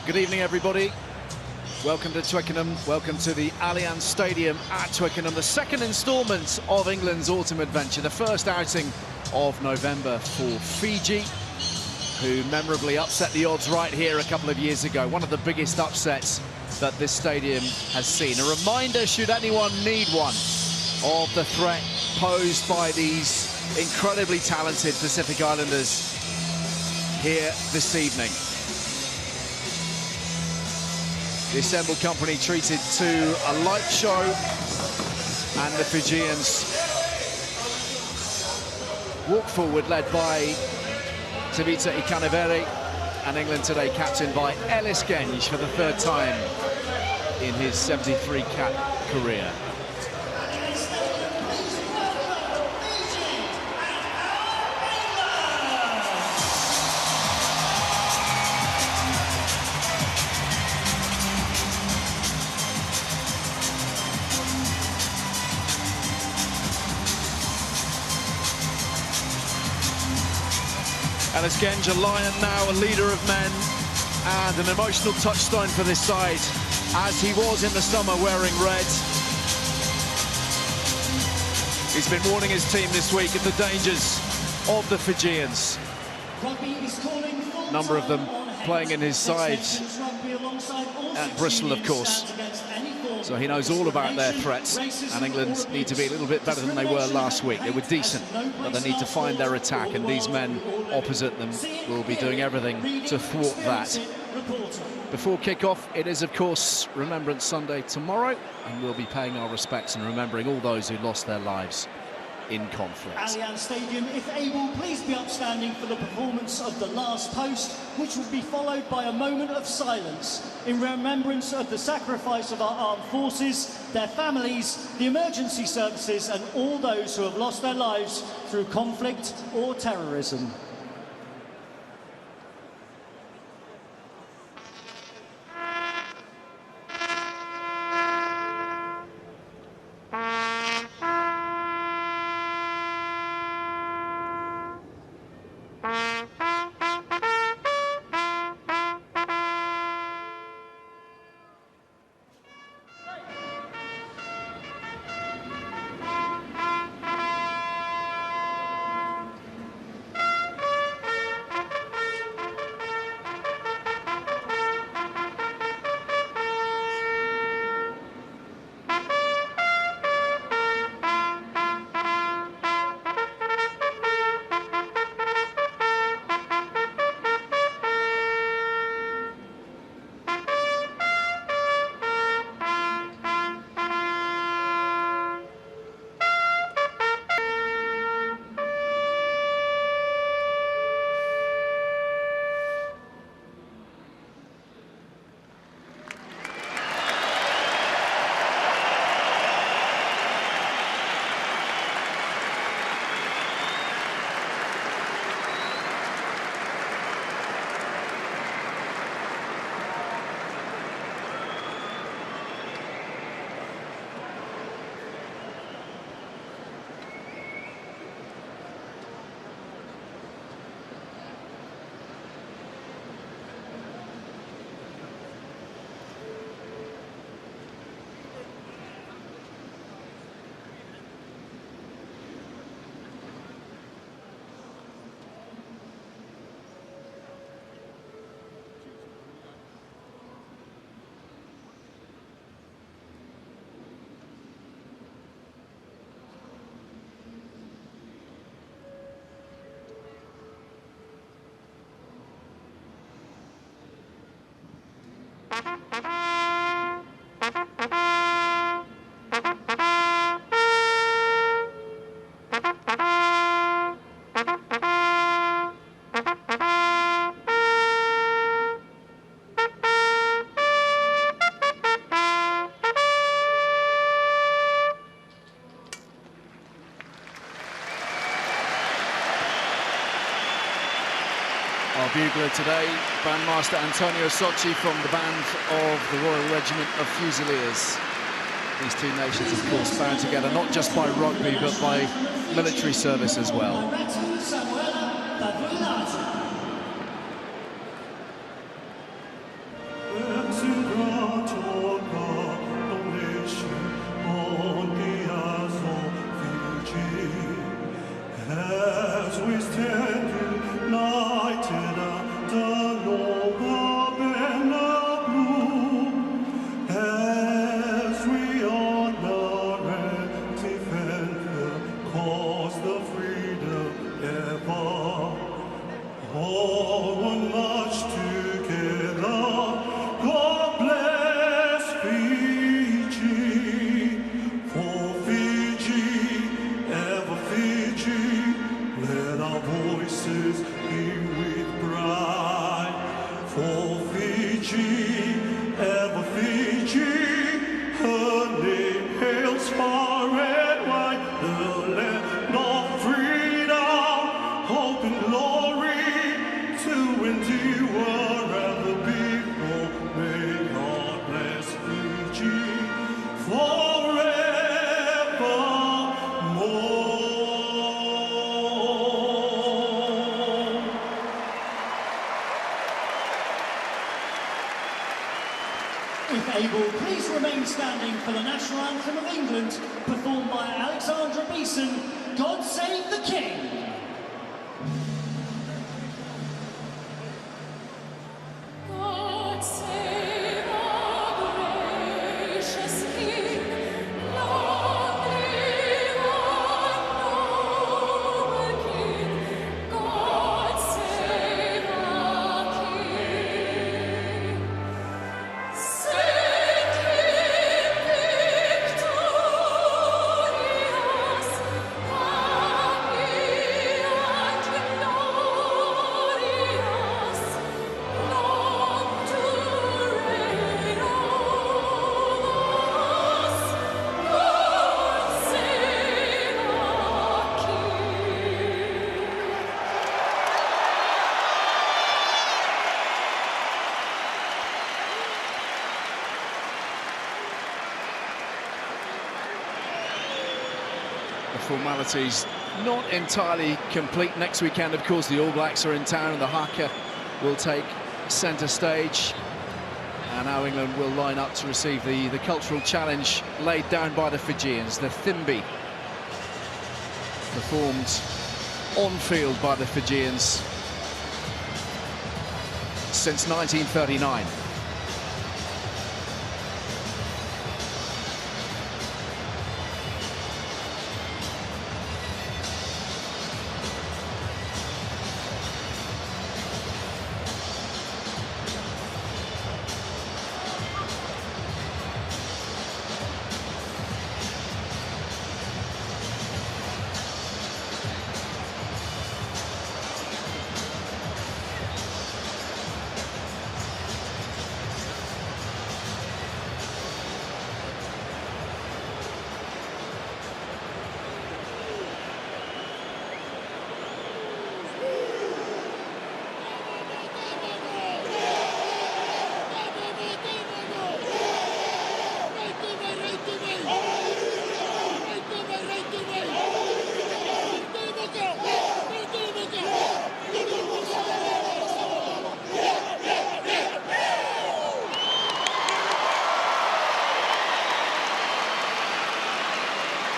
Good evening, everybody. Welcome to Twickenham. Welcome to the Allianz Stadium at Twickenham. The second instalment of England's autumn adventure. The first outing of November for Fiji, who memorably upset the odds right here a couple of years ago. One of the biggest upsets that this stadium has seen. A reminder, should anyone need one, of the threat posed by these incredibly talented Pacific Islanders here this evening. The assembled company treated to a light show, and the Fijians walk forward, led by Tevita Ikanivere, and England today captained by Ellis Genge for the third time in his 73-cap career. Ellis Genge, a lion now, a leader of men, and an emotional touchstone for this side, as he was in the summer wearing red. He's been warning his team this week of the dangers of the Fijians. A number of them playing in his side at Bristol, of course. So he knows all about their threats, and England need to be a little bit better than they were last week. They were decent, but they need to find their attack, and these men opposite them will be doing everything to thwart that. Before kick-off, it is, of course, Remembrance Sunday tomorrow, and we'll be paying our respects and remembering all those who lost their lives in conflict. Allianz Stadium, if able, please be upstanding for the performance of the last post, which will be followed by a moment of silence in remembrance of the sacrifice of our armed forces, their families, the emergency services, and all those who have lost their lives through conflict or terrorism. Our bugler today, Bandmaster Antonio Socci from the band of the Royal Regiment of Fusiliers. These two nations, of course, bound together not just by rugby, but by military service as well. able, please remain standing for the national anthem of England, performed by Alexandra Beeson, God Save the King. God save our gracious King, long live our noble King. God save our King. Send him victorious, happy and glorious, long to reign over us. God save our King. The formalities not entirely complete. Next weekend, of course, the All Blacks are in town and the haka will take centre stage. And now England will line up to receive the cultural challenge laid down by the Fijians, the Thimbi, performed on field by the Fijians since 1939.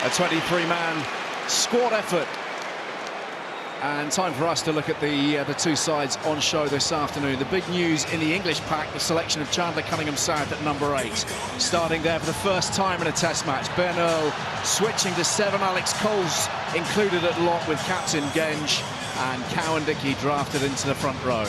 A 23-man squad effort. And time for us to look at the two sides on show this afternoon. The big news in the English pack, the selection of Chandler Cunningham South at number 8. Starting there for the first time in a test match. Ben Earl switching to 7. Alex Cole's included at lock with captain Genge, and Cowan Dickey drafted into the front row.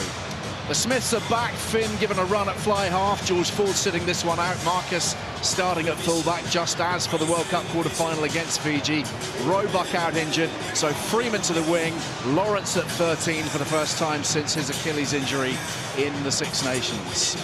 The Smiths are back. Finn given a run at fly half. George Ford sitting this one out. Marcus starting at fullback, just as for the World Cup quarter-final against Fiji. Roebuck out injured, so Freeman to the wing. Lawrence at 13 for the first time since his Achilles injury in the Six Nations.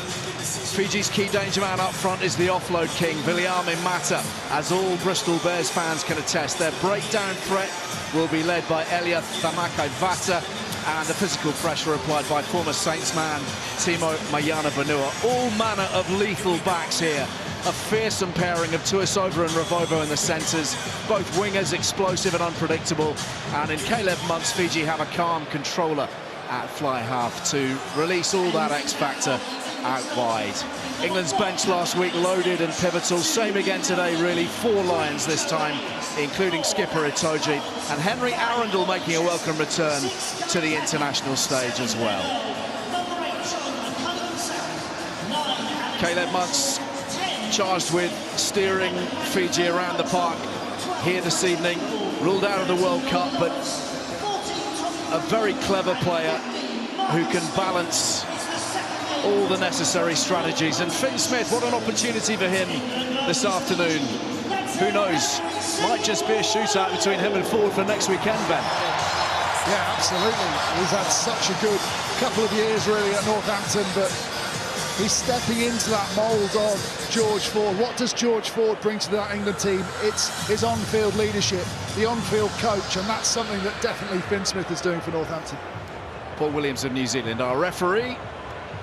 Fiji's key danger man up front is the offload king, Viliame Mata. As all Bristol Bears fans can attest, their breakdown threat will be led by Elia Thamakai-Vata, and the physical pressure applied by former Saints man Timo Mayana-Vanua. All manner of lethal backs here. A fearsome pairing of Tuisova and Ravovo in the centres, both wingers explosive and unpredictable. And in Caleb Muntz, Fiji have a calm controller at fly half to release all that X-factor out wide. England's bench last week loaded and pivotal. Same again today, really. 4 Lions this time, including skipper Itoje, and Henry Arundel making a welcome return to the international stage as well. Caleb Muntz charged with steering Fiji around the park here this evening. Ruled out of the World Cup, but a very clever player who can balance all the necessary strategies. And Finn Smith, what an opportunity for him this afternoon. Who knows? Might just be a shootout between him and Ford for next weekend, Ben. Yeah, absolutely. He's had such a good couple of years, really, at Northampton, but he's stepping into that mould of George Ford. What does George Ford bring to that England team? It's his on-field leadership, the on-field coach, and that's something that definitely Finn Smith is doing for Northampton. Paul Williams of New Zealand, our referee.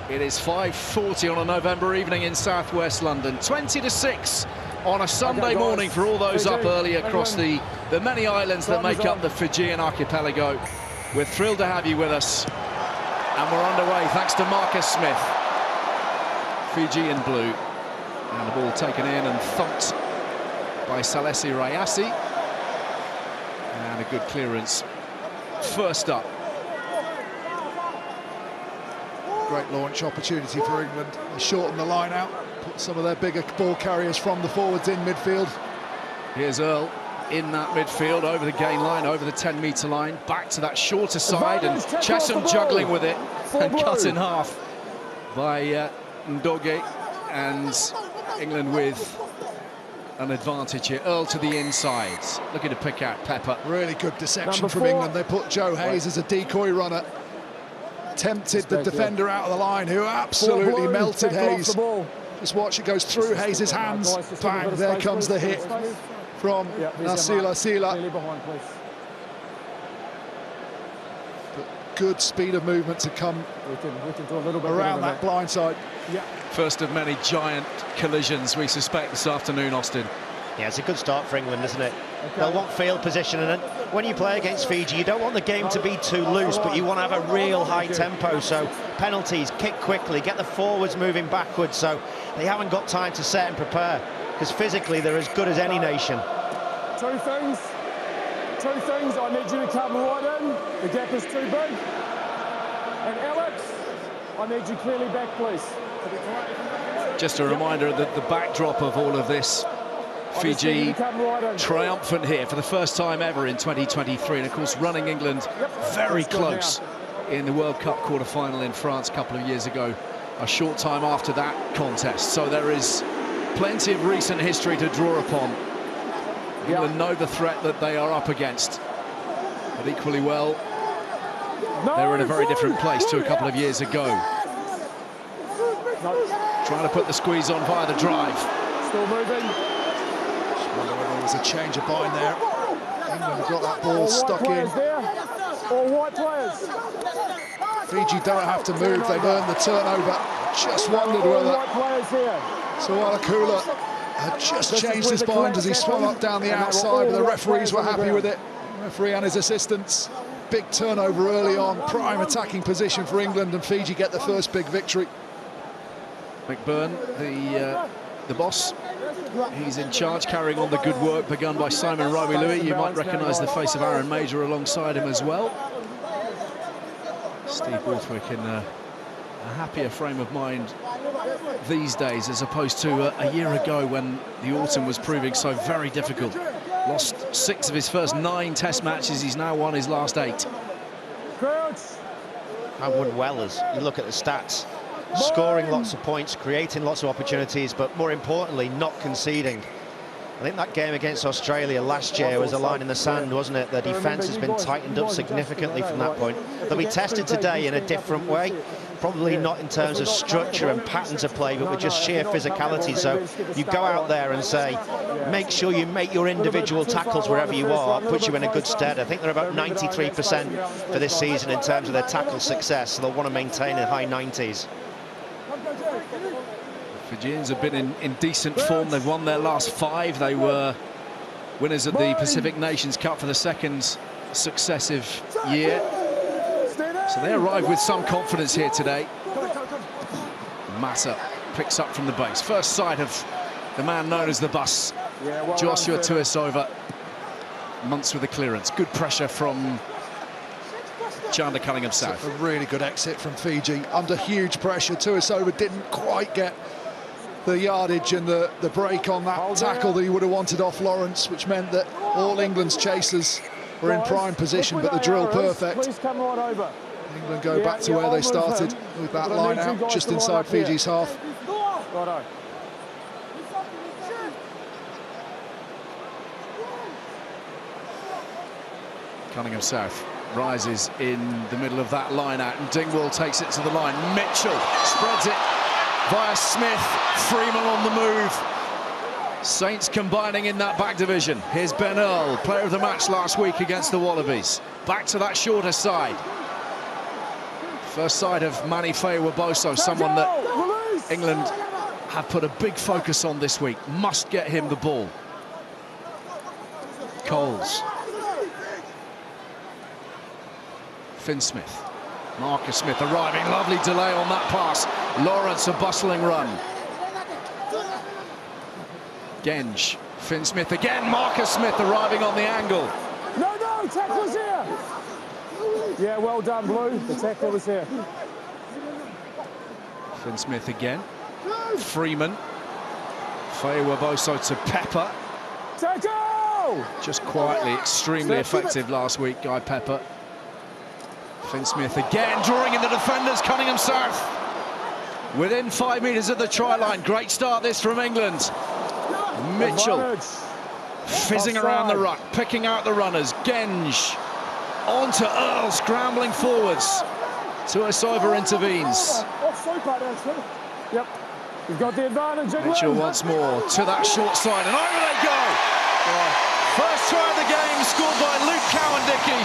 It is 5:40 on a November evening in southwest London. 20-6 on a Sunday morning for all those up early across the many islands that make up the Fijian archipelago. We're thrilled to have you with us, and we're underway thanks to Marcus Smith. Fiji in blue, And the ball taken in and thumped by Salesi Rayasi. And a good clearance. First up. Great launch opportunity for England. They shorten the line out, put some of their bigger ball carriers from the forwards in midfield. Here's Earl in that midfield, over the gain line, over the 10-metre line, back to that shorter side, and Chesham juggling with it and cut in half by Ndoge, and England with an advantage here. Earl to the inside, looking to pick out Pepper. Really good deception from England. They put Joe Hayes as a decoy runner. Tempted the defender out of the line, who absolutely melted Hayes. Just watch, it goes through Hayes' hands. Bang, there comes the hit from Nasila Sila. But good speed of movement to come around that blind side. First of many giant collisions, we suspect, this afternoon, Austin. Yeah, it's a good start for England, isn't it? They'll want field position, and when you play against Fiji, you don't want the game to be too loose, but you want to have a real high tempo. So penalties, kick quickly, get the forwards moving backwards, so they haven't got time to set and prepare, because physically they're as good as any nation. Two things. I need you to come right in. The gap is too big. And Alex, I need you clearly back, please. Just a reminder that the backdrop of all of this, Fiji triumphant here for the first time ever in 2023, and of course running England very close in the World Cup quarter-final in France a couple of years ago, a short time after that contest. So there is plenty of recent history to draw upon. England know the threat that they are up against, but equally well, they were in a very different place to a couple of years ago. Trying to put the squeeze on via the drive. Still moving. Wonder whether there was a change of mind there. England have got that ball stuck in. All white players. Fiji don't have to move, they've earned the turnover. Just wondered whether Sualakula had just changed his mind as he swung up down the outside, but the referees were happy with it. The referee and his assistants. Big turnover early on, prime attacking position for England, and Fiji get the first big victory. McBurn, the boss, he's in charge, carrying on the good work begun by Simon Rawi-Louis. You might recognise the face of Aaron Major alongside him as well. Steve Borthwick in a happier frame of mind these days, as opposed to a year ago when the autumn was proving so very difficult. Lost 6 of his first 9 test matches, he's now won his last 8. And won well, as you look at the stats. Scoring lots of points, creating lots of opportunities, but more importantly, not conceding. I think that game against Australia last year was a line in the sand, wasn't it? The defence has been tightened up significantly from that point. They'll be tested today in a different way, probably not in terms of structure and patterns of play, but with just sheer physicality. So you go out there and say, make sure you make your individual tackles wherever you are, puts you in a good stead. I think they're about 93% for this season in terms of their tackle success, so they'll want to maintain a high 90s. Fijians have been in decent form. They've won their last 5. They were winners at the Pacific Nations Cup for the 2nd successive year. So they arrive with some confidence here today. Mata picks up from the base. First sight of the man known as the bus, Joshua Tuisova. Months with the clearance. Good pressure from Chandler Cunningham South. A really good exit from Fiji. Under huge pressure, Tuisova didn't quite get the yardage and the break on that tackle that he would have wanted off Lawrence, which meant that all England's chasers were in prime position, but the drill perfect. England go back to where they started with that line out just inside Fiji's half. Cunningham South rises in the middle of that line out, and Dingwall takes it to the line. Mitchell spreads it via Smith. Freeman on the move. Saints combining in that back division. Here's Ben Earl, player of the match last week against the Wallabies. Back to that shorter side. First sight of Manny Faye-Waboso, someone that England have put a big focus on this week. Must get him the ball. Coles. Finn Smith. Marcus Smith arriving. Lovely delay on that pass. Lawrence, a bustling run. Genge, Finn Smith again, Marcus Smith arriving on the angle. No, tackle's here. Yeah, well done, Blue. The tackle was here. Finn Smith again. Freeman. Faye-Waboso to Pepper. Tackle! Just quietly, extremely effective last week, Guy Pepper. Finn Smith again, drawing in the defenders, Cunningham South. Within 5 metres of the try line. Great start this from England. Mitchell fizzing around the ruck, picking out the runners. Genge on to Earl, scrambling forwards. Tuisova intervenes. Yep, you've got the advantage. Mitchell once more to that short side, and over they go. First try of the game scored by Luke Cowan-Dickie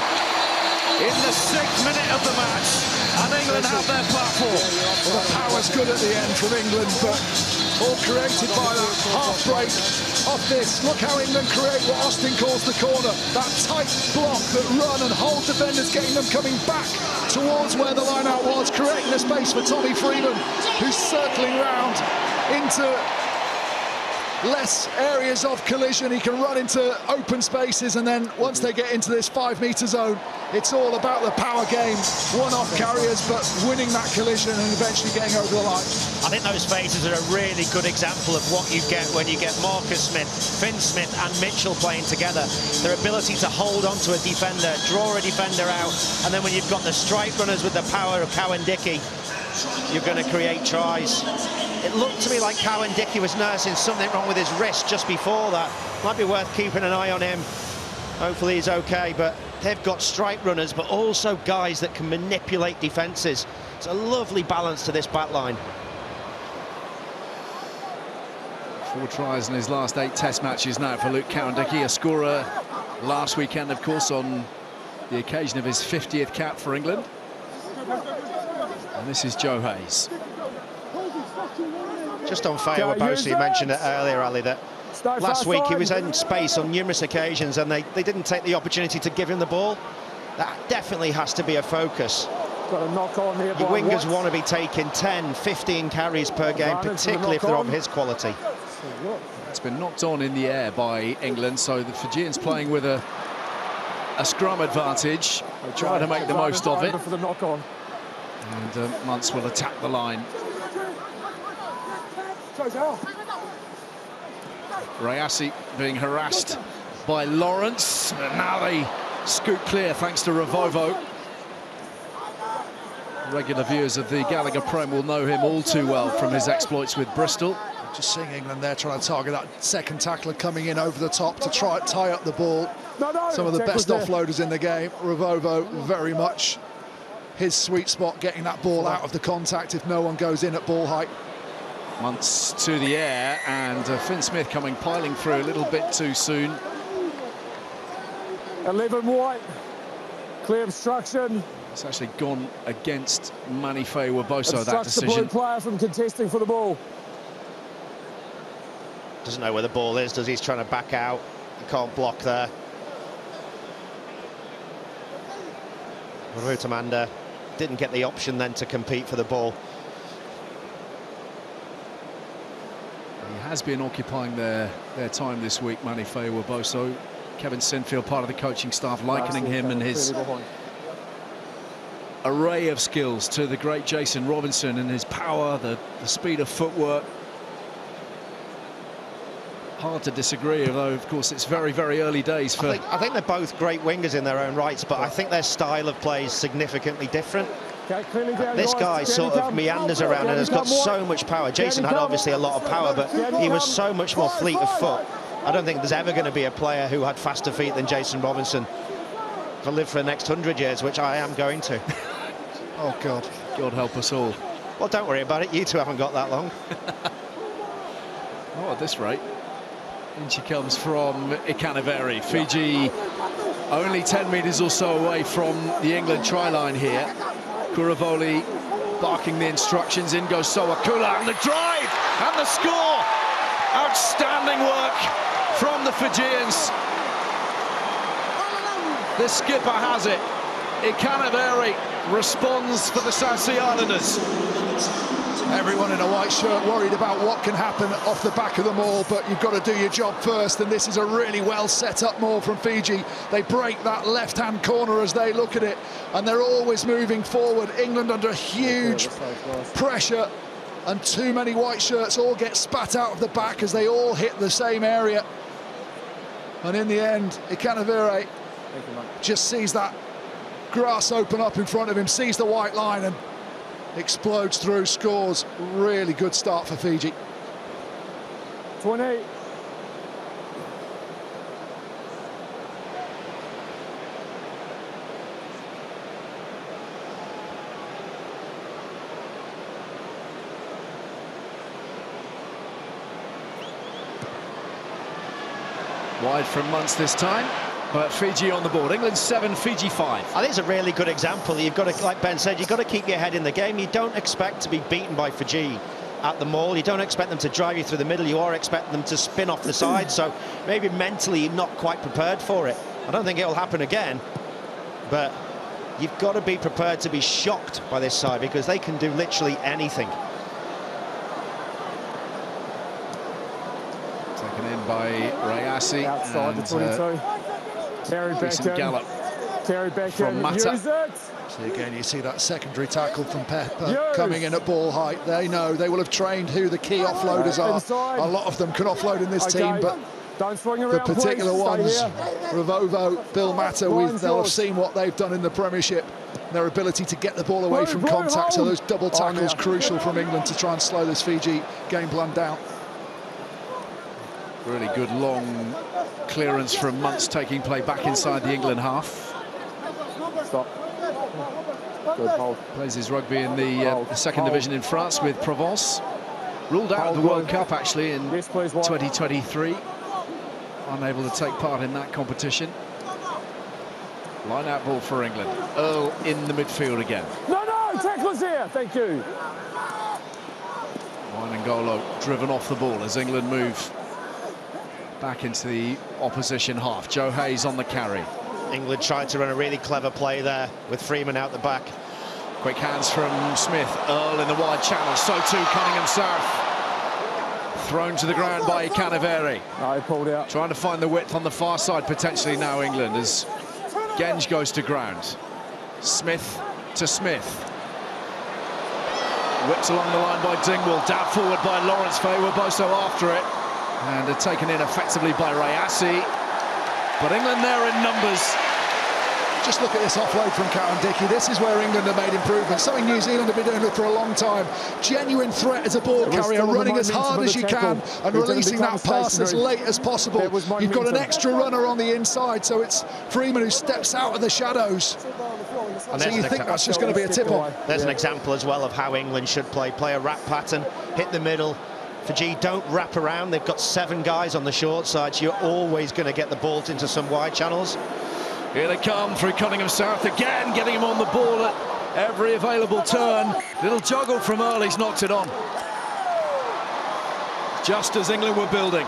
in the 6th minute of the match, and England have their platform. Well, the power's good at the end from England, but all created by that half break off this. Look how England create what Austin calls the corner. That tight block that run and hold defenders, getting them coming back towards where the line-out was, creating a space for Tommy Freeman, who's circling round into less areas of collision. He can run into open spaces, and then once they get into this 5-metre zone, it's all about the power game. One-off carriers, but winning that collision and eventually getting over the line. I think those phases are a really good example of what you get when you get Marcus Smith, Finn Smith and Mitchell playing together. Their ability to hold on to a defender, draw a defender out, and then when you've got the strike runners with the power of Cowan-Dickie, you're going to create tries. It looked to me like Cowan-Dickie was nursing something wrong with his wrist just before that. Might be worth keeping an eye on him. Hopefully he's okay, but they've got strike runners, but also guys that can manipulate defences. It's a lovely balance to this back line. 4 tries in his last 8 Test matches now for Luke Cowan-Dickie, a scorer last weekend, of course, on the occasion of his 50th cap for England. And this is Joe Hayes. Just on Faye-Waboso, you mentioned it earlier, Ali, that last week he was in space on numerous occasions and they didn't take the opportunity to give him the ball. That definitely has to be a focus. Got a knock on here. The wingers want to be taking 10, 15 carries per game, particularly if they're of his quality. It's been knocked on in the air by England, so the Fijians playing with a scrum advantage. They try to make the most of it. For the knock on. And Muntz will attack the line. Rayasi being harassed by Lawrence, and now they scoot clear thanks to Ravovo. Regular viewers of the Gallagher Prem will know him all too well from his exploits with Bristol. Just seeing England there trying to target that second tackler coming in over the top to try to tie up the ball. Some of the best offloaders in the game. Ravovo very much his sweet spot, getting that ball out of the contact if no one goes in at ball height. Muntz to the air, and Finn Smith coming piling through a little bit too soon. 11 wide, clear obstruction. It's actually gone against Manny Faye-Waboso, that Obstructs the decision. blue player from contesting for the ball. Doesn't know where the ball is, does he? He's trying to back out. He can't block there. Rutamanda didn't get the option then to compete for the ball. He has been occupying their time this week, Manny Faye-Waboso. Kevin Sinfield, part of the coaching staff, likening him and his array of skills to the great Jason Robinson and his power, the speed of footwork. Hard to disagree, although of course it's very, very early days for... I think they're both great wingers in their own rights, but I think their style of play is significantly different. This guy sort of meanders around and has got so much power. Jason had obviously a lot of power, but he was so much more fleet of foot. I don't think there's ever going to be a player who had faster feet than Jason Robinson. If I live for the next 100 years, which I am going to. Oh, God. God help us all. Well, don't worry about it. You two haven't got that long. Not at this rate. In she comes from Ikanaveri. Fiji only 10 metres or so away from the England try line here. Kuravoli barking the instructions. In goes Sowakula, and the drive and the score. Outstanding work from the Fijians. The skipper has it. Ikanaveri responds for the South Sea Islanders. Everyone in a white shirt worried about what can happen off the back of the maul, but you've got to do your job first, and this is a really well set up maul from Fiji. They break that left-hand corner as they look at it, and they're always moving forward. England under huge pressure, and too many white shirts all get spat out of the back as they all hit the same area. And in the end, Ikanavere just sees that grass open up in front of him, sees the white line and explodes through, scores. Really good start for Fiji. 20. Wide from Muntz this time, but Fiji on the board. England 7, Fiji 5. I think it's a really good example. You've got to, like Ben said, you've got to keep your head in the game. You don't expect to be beaten by Fiji at the maul. You don't expect them to drive you through the middle. You are expecting them to spin off the side. So maybe mentally you're not quite prepared for it. I don't think it'll happen again, but you've got to be prepared to be shocked by this side because they can do literally anything. Taken in by Rayasi. Outside and, the 22. Carry back decent in. gallop Carry back from in. Mata. Use it. So again, you see that secondary tackle from Pepper coming in at ball height. They know, they will have trained who the key offloaders are. Inside. A lot of them can offload in this team, but don't swing around, the particular please. Stay ones, here. Ravovo, Bill Mata, Line's they'll have yours. seen what they've done in the Premiership. Their ability to get the ball away from contact, so those double tackles crucial from England to try and slow this Fiji game plan down. Really good long clearance from Muntz, taking play back inside the England half. Stop. Good hold. Plays his rugby in the second division in France with Provence. Ruled out of the Hold World good. Cup actually in Yes, please, White. 2023. Unable to take part in that competition. Line out ball for England. Earl in the midfield again. No, tacklers here. Thank you. Wainangolo driven off the ball as England move back into the opposition half. Joe Hayes on the carry. England tried to run a really clever play there with Freeman out the back. Quick hands from Smith. Earl in the wide channel. So too Cunningham South. Thrown to the ground by Ikanavere. No, he pulled out. Trying to find the width on the far side potentially now, England, as Genge goes to ground. Smith to Smith. Whipped along the line by Dingwall. Dabbed forward by Lawrence Fay. Boso after it. And taken in effectively by Rayasi. But England there in numbers. Just look at this offload from Cowan-Dickey. This is where England have made improvements. Something New Zealand have been doing it for a long time. Genuine threat as a ball carrier, running as hard as you can and releasing that pass as late as possible. You've got an extra runner on the inside, so it's Freeman who steps out of the shadows. And So you think that's just going to be a tip-on. There's an example as well of how England should play. Play a wrap pattern, hit the middle. Fiji don't wrap around. They've got 7 guys on the short side, so you're always going to get the ball into some wide channels. Here they come through Cunningham South again, getting him on the ball at every available turn. Little juggle from Earl, he's knocked it on. Just as England were building.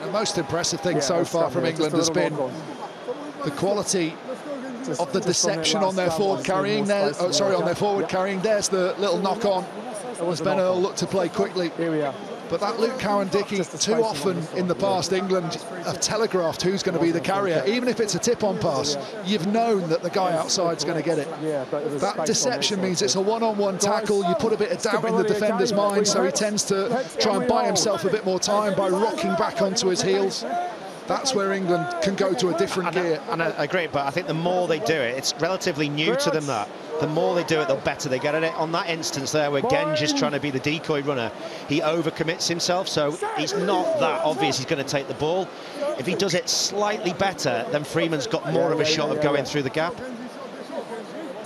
The most impressive thing so far from England has been the quality of the deception on their forward carrying. On their forward carrying. There's the little knock on as Ben Earl looked to play quickly. Here we are. But that Luke Cowan-Dickey, too often in the past, England have telegraphed who's going to be the carrier. Even if it's a tip-on pass, you've known that the guy outside's going to get it. That deception means it's a one-on-one tackle. You put a bit of doubt in the defender's mind, so he tends to try and buy himself a bit more time by rocking back onto his heels. That's where England can go to a different gear. And I agree, but I think the more they do it, it's relatively new to them that. The more they do it, the better they get at it. On that instance there where Genge is trying to be the decoy runner, he overcommits himself, so it's not that obvious he's going to take the ball. If he does it slightly better, then Freeman's got more of a shot of going through the gap.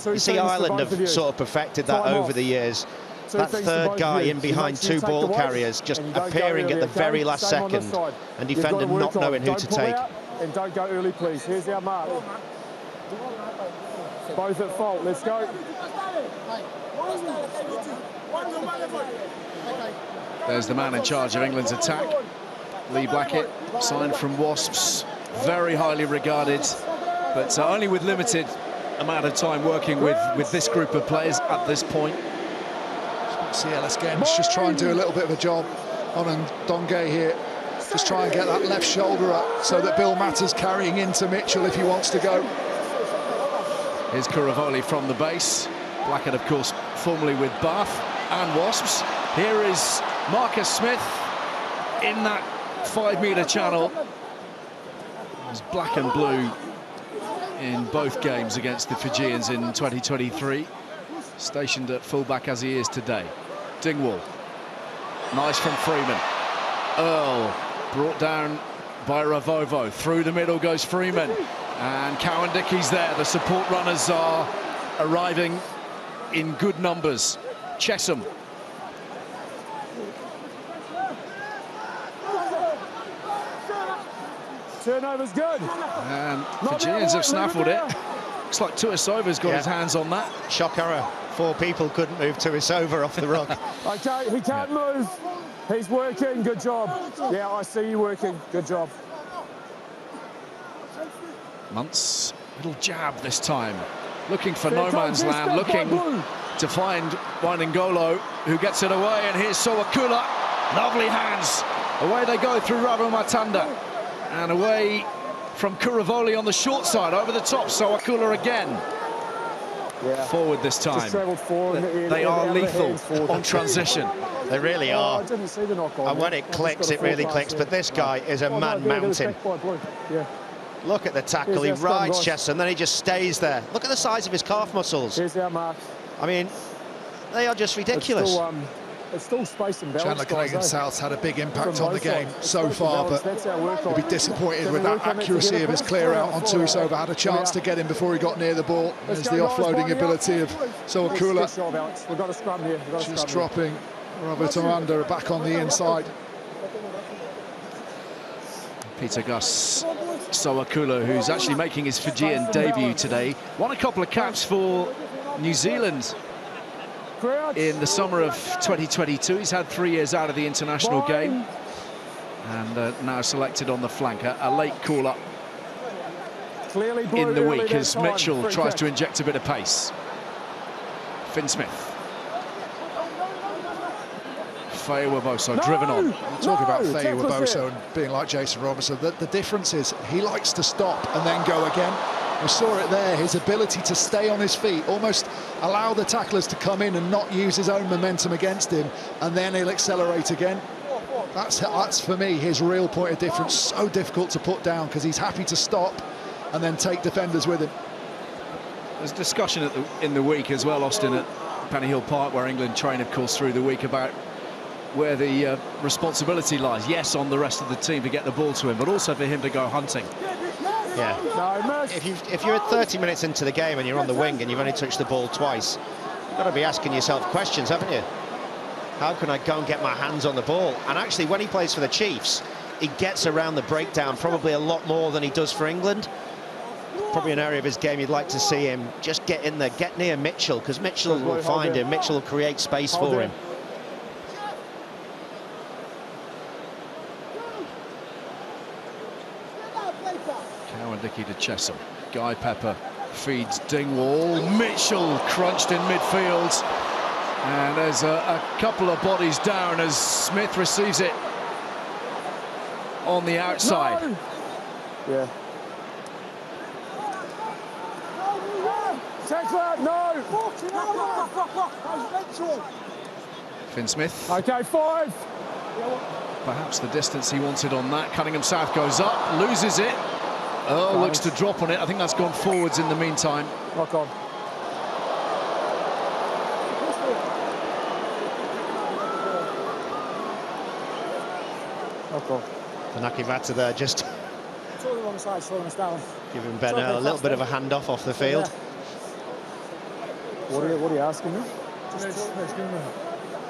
You see Ireland have sort of perfected that over the years. That third guy in behind 2 ball carriers just appearing at the very last second and defender not knowing who to take. And don't go early, please. Here's our mark. Both at fault. Let's go. There's the man in charge of England's attack. Lee Blackett, signed from Wasps, very highly regarded, but only with limited amount of time working with this group of players at this point. See Ellis Gens just try and do a little bit of a job on Ndonge here. Just try and get that left shoulder up so that Bill Matter's carrying into Mitchell if he wants to go. Here's Kuravoli from the base. Blackett, of course, formerly with Bath and Wasps. Here is Marcus Smith in that 5-metre channel. It's black and blue in both games against the Fijians in 2023. Stationed at fullback as he is today. Dingwall. Nice from Freeman. Earl brought down by Ravovo. Through the middle goes Freeman. And Cowan-Dickey's there. The support runners are arriving in good numbers. Chesham. Turnover's good. And Fijians have snaffled it. Looks like Tuisova's got his hands on that. Shock error. 4 people couldn't move Tuisova off the ruck. Okay, he can't move. He's working, good job. Yeah, I see you working, good job. Muntz, little jab this time. Looking for no man's land, looking to find Wainingolo, who gets it away, and here's Sowakula. Lovely hands. Away they go through Ravo Matanda. And away from Kuravoli on the short side, over the top, Sowakula again. Yeah. Forward this time. Forward they are lethal on transition. They really are. I didn't see the knock on. And when it clicks, it really clicks. But this guy is a man mountain. Yeah. Look at the tackle. He rides Chester, and then he just stays there. Look at the size of his calf muscles. Here's our mark. I mean, they are just ridiculous. It's still space and balance. Chandler Canadian South's had a big impact on the game so far, but he'll be disappointed with that accuracy of his clear out on Tuisova. Had a chance to get him before he got near the ball. There's the offloading ability of Sowakula. We've got a scrum here. Just dropping Robert Amanda back on the inside. Peter Gus Sowakula, who's actually making his Fijian debut today, won a couple of caps for New Zealand in the summer of 2022. He's had 3 years out of the international game and now selected on the flank. A late call-up in the week as Mitchell tries to inject a bit of pace. Finn Smith. Faye Waboso driven on. Talking about Faye Waboso and being like Jason Robinson, the difference is he likes to stop and then go again. We saw it there, his ability to stay on his feet, almost allow the tacklers to come in and not use his own momentum against him, and then he'll accelerate again. That's for me his real point of difference. So difficult to put down because he's happy to stop and then take defenders with him. There's discussion in the week as well, Austin, at Pennyhill Park, where England train, of course, through the week, about where the responsibility lies. Yes, on the rest of the team to get the ball to him, but also for him to go hunting. Yeah. If you're 30 minutes into the game and you're on the wing and you've only touched the ball twice, you've got to be asking yourself questions, haven't you? How can I go and get my hands on the ball? And actually, when he plays for the Chiefs, he gets around the breakdown probably a lot more than he does for England. Probably an area of his game you'd like to see him just get in there, get near Mitchell, because Mitchell will find him. Mitchell will create space for him. Cowan-Dickey to Chesham. Guy Pepper feeds Dingwall. Mitchell crunched in midfield. And there's a couple of bodies down as Smith receives it on the outside. No. Yeah. Tackler, no! Finn Smith. Okay, 5. Perhaps the distance he wanted on that. Cunningham South goes up, loses it. Earl looks to drop on it. I think that's gone forwards in the meantime. Lock on. Lock on. Tanaki Vata there just giving Ben a little bit of a handoff off the field. What are you asking me?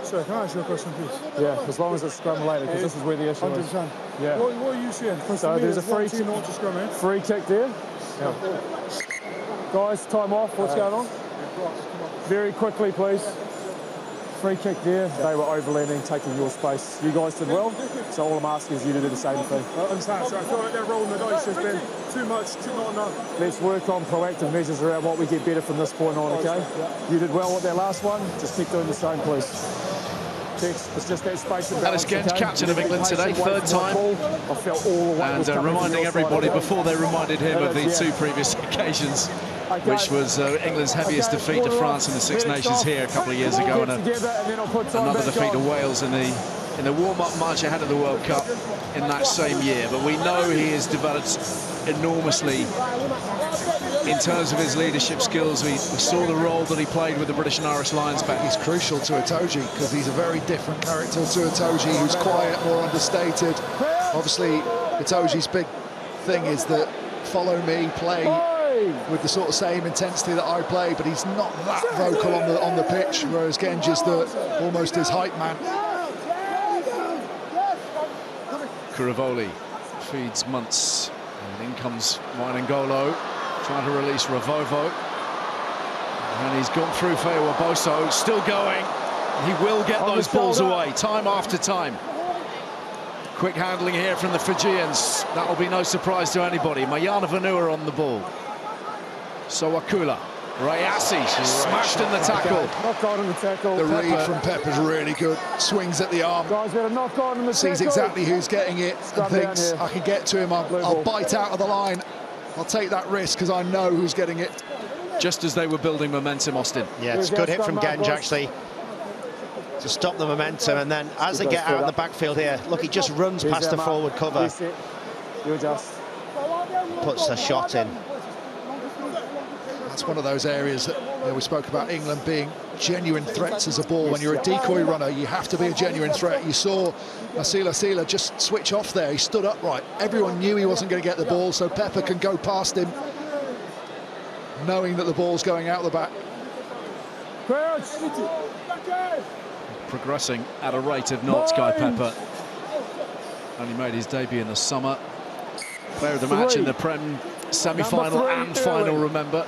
Sir, can I ask you a question, please? Yeah, as long as it's scrum later, because this is where the issue is. 100%. Yeah. What are you seeing? So there's a free kick there. Yeah. Guys, time off. What's going on? Very quickly, please. Free kick there. They were overlanding, taking your space. You guys did well. So all I'm asking is you to do the same thing. I understand. So I feel like they're rolling the dice. There's been Too much, not enough. Let's work on proactive measures around what we get better from this point on, okay? You did well with that last one. Just keep doing the same, please. It's just that space and balance. Alice Genge, captain of England today, third time. I felt all the weight was coming reminding to your everybody side, okay? before they reminded him of the two previous occasions, which was England's heaviest defeat to France in the Six Nations here a couple of years ago, and another defeat to Wales in the warm-up match ahead of the World Cup in that same year. But we know he has developed enormously in terms of his leadership skills. We saw the role that he played with the British and Irish Lions back. He's crucial to Itoje because he's a very different character to Itoje, who's quiet, more understated. Obviously, Itoje's big thing is that follow me, play with the sort of same intensity that I play, but he's not that vocal on the pitch, whereas Genge's almost his hype man. Kuravoli feeds Muntz, and in comes Wainangolo, trying to release Ravovo, and he's gone through Feo Boso, still going. He will get those balls away time after time. Quick handling here from the Fijians. That will be no surprise to anybody. Mayana Vanua on the ball. Sowakula. Rayassi smashed in the tackle. Knock on in the tackle. The read from Pepper's really good. Swings at the arm. Guys, better knock on in the tackle. Sees exactly who's getting it and thinks, I can get to him. I'll bite out of the line. I'll take that risk because I know who's getting it. Just as they were building momentum, Austin. Yeah, it's a good hit from Genge, actually, to stop the momentum. And then as they get out in the backfield here, look, he just runs past the forward cover. You adjust. Puts the shot in. That's one of those areas that we spoke about England being genuine threats as a ball. When you're a decoy runner, you have to be a genuine threat. You saw Sila just switch off there. He stood upright. Everyone knew he wasn't going to get the ball, so Pepper can go past him, knowing that the ball's going out the back. Progressing at a rate of knots, Guy Pepper. Only made his debut in the summer. Player of the match in the Prem semi-final and final, remember.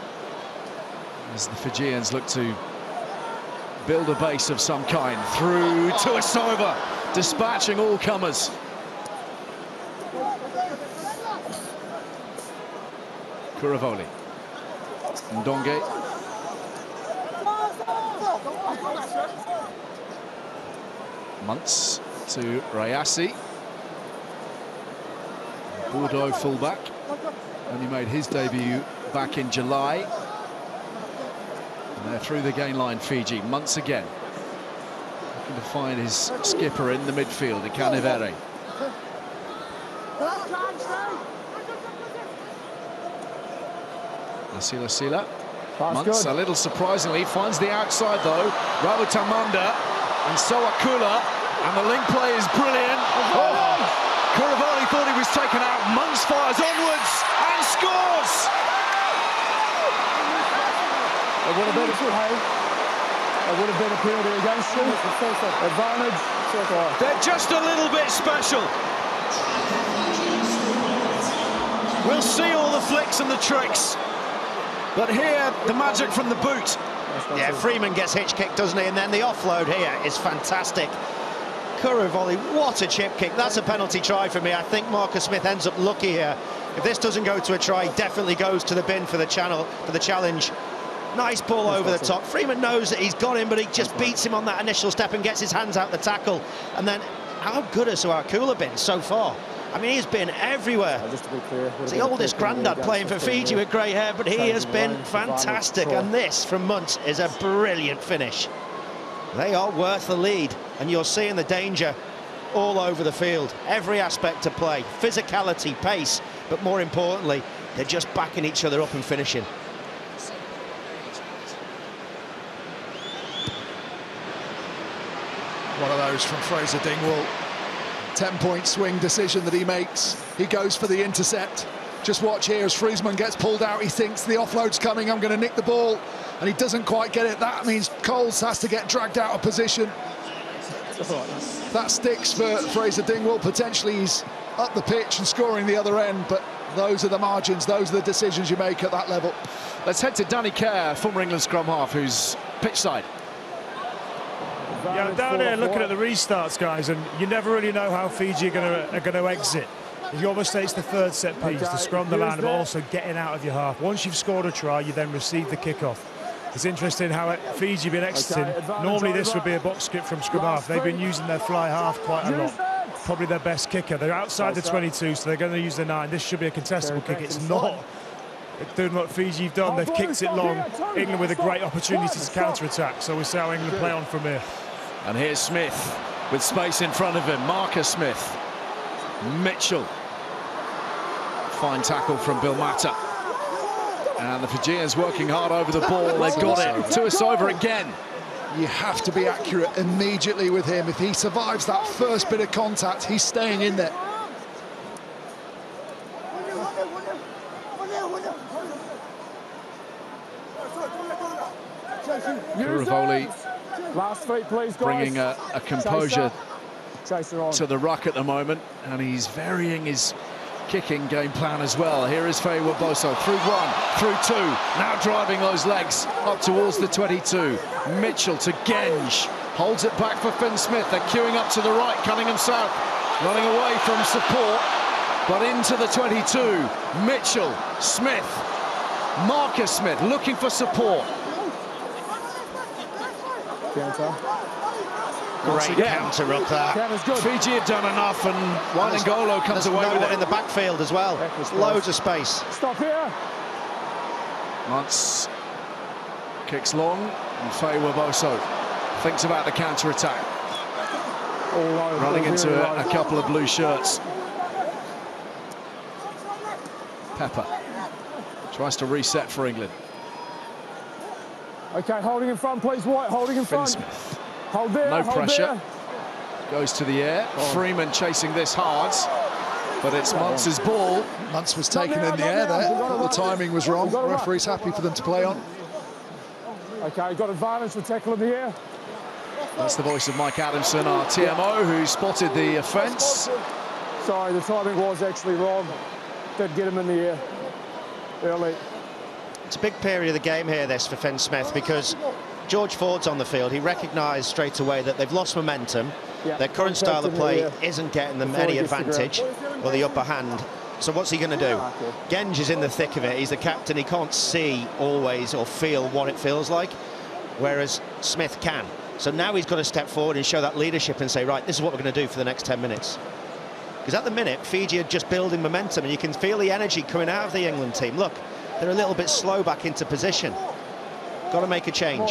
As the Fijians look to build a base of some kind. Through to Asova, dispatching all comers. Kuravoli. Ndonge. Muntz to Rayassi. Bordeaux fullback. Only made his debut back in July. And they're through the gain line, Fiji. Muntz again. Looking to find his skipper in the midfield, Ikanivere. Sila. Muntz, a little surprisingly, finds the outside though. Ravutamanda and Sowakula, and the link play is brilliant. Kuravoli thought he was taken out. Muntz fires onwards and scores! It would have been a penalty against you. Advantage. They're just a little bit special. We'll see all the flicks and the tricks, but here, the magic from the boot. Yeah, Freeman gets hitch-kicked, doesn't he? And then the offload here is fantastic. Kuravoli, what a chip kick. That's a penalty try for me. I think Marcus Smith ends up lucky here. If this doesn't go to a try, definitely goes to the bin for the challenge. Nice ball over the top. Freeman knows that he's got him, but he just beats him on that initial step and gets his hands out the tackle. And then, how good has Sowakula been so far? I mean, he's been everywhere. Just to be clear, He's the oldest granddad playing for Fiji with grey hair, but he has been fantastic. And this from Muntz is a brilliant finish. They are worth the lead, and you're seeing the danger all over the field. Every aspect of play, physicality, pace, but more importantly, they're just backing each other up and finishing. One of those from Fraser Dingwall. 10-point swing decision that he makes. He goes for the intercept. Just watch here as Friesman gets pulled out. He thinks the offload's coming, I'm going to nick the ball. And he doesn't quite get it. That means Coles has to get dragged out of position. That sticks for Fraser Dingwall. Potentially he's up the pitch and scoring the other end, but those are the margins, those are the decisions you make at that level. Let's head to Danny Kerr, former England scrum half, who's pitch side. Yeah, down there looking at the restarts, guys, and you never really know how Fiji are going to exit. He almost takes the third set piece, the scrum the line, but also getting out of your half. Once you've scored a try, you then receive the kickoff. It's interesting how Fiji been exiting. Normally this would be a box kick from scrum half. They've been using their fly half quite a lot. Probably their best kicker. They're outside the 22, so they're going to use the 9. This should be a contestable kick. It's not. Doing what Fiji have done, they've kicked it long. England with a great opportunity to counter-attack. So we'll see how England play on from here. And here's Smith with space in front of him. Marcus Smith. Mitchell. Fine tackle from Bill Mata. And the Fijians working hard over the ball. They've got it. 2 us over again. You have to be accurate immediately with him. If he survives that first bit of contact, he's staying in there. Kurivoli Last feet, please, guys. bringing a composure to the ruck at the moment, and he's varying his kicking game plan as well. Here is Faye Waboso through 1, through 2, now driving those legs up towards the 22. Mitchell to Genge, holds it back for Finn Smith. They're queuing up to the right, Cunningham South, running away from support, but into the 22. Mitchell, Smith, Marcus Smith looking for support. Great counter up there. Fiji have done enough, and Wanangolo comes away with it in the backfield as well. Loads of space. Stop here. Muntz kicks long, and Faye Waboso thinks about the counter-attack. Running into a couple of blue shirts. Pepper tries to reset for England. Okay, holding in front, please, White. Holding in front. Smith. Hold there. No hold pressure. There. Goes to the air. Freeman chasing this hard, but it's Muntz's ball. Muntz was taken in the air there. The timing was wrong. The referee's happy for them to play on. Okay, got advantage for tackle in the air. That's the voice of Mike Adamson, our TMO, who spotted the offence. Sorry, the timing was actually wrong. Did get him in the air early. It's a big period of the game here, this, for Finn Smith, because George Ford's on the field. He recognised straight away that they've lost momentum. Their current style of play isn't getting them any advantage or the upper hand. So what's he going to do? Genge is in the thick of it. He's the captain. He can't see always or feel what it feels like, whereas Smith can. So now he's got to step forward and show that leadership and say, right, this is what we're going to do for the next 10 minutes. Because at the minute, Fiji are just building momentum, and you can feel the energy coming out of the England team. Look, they're a little bit slow back into position. Got to make a change.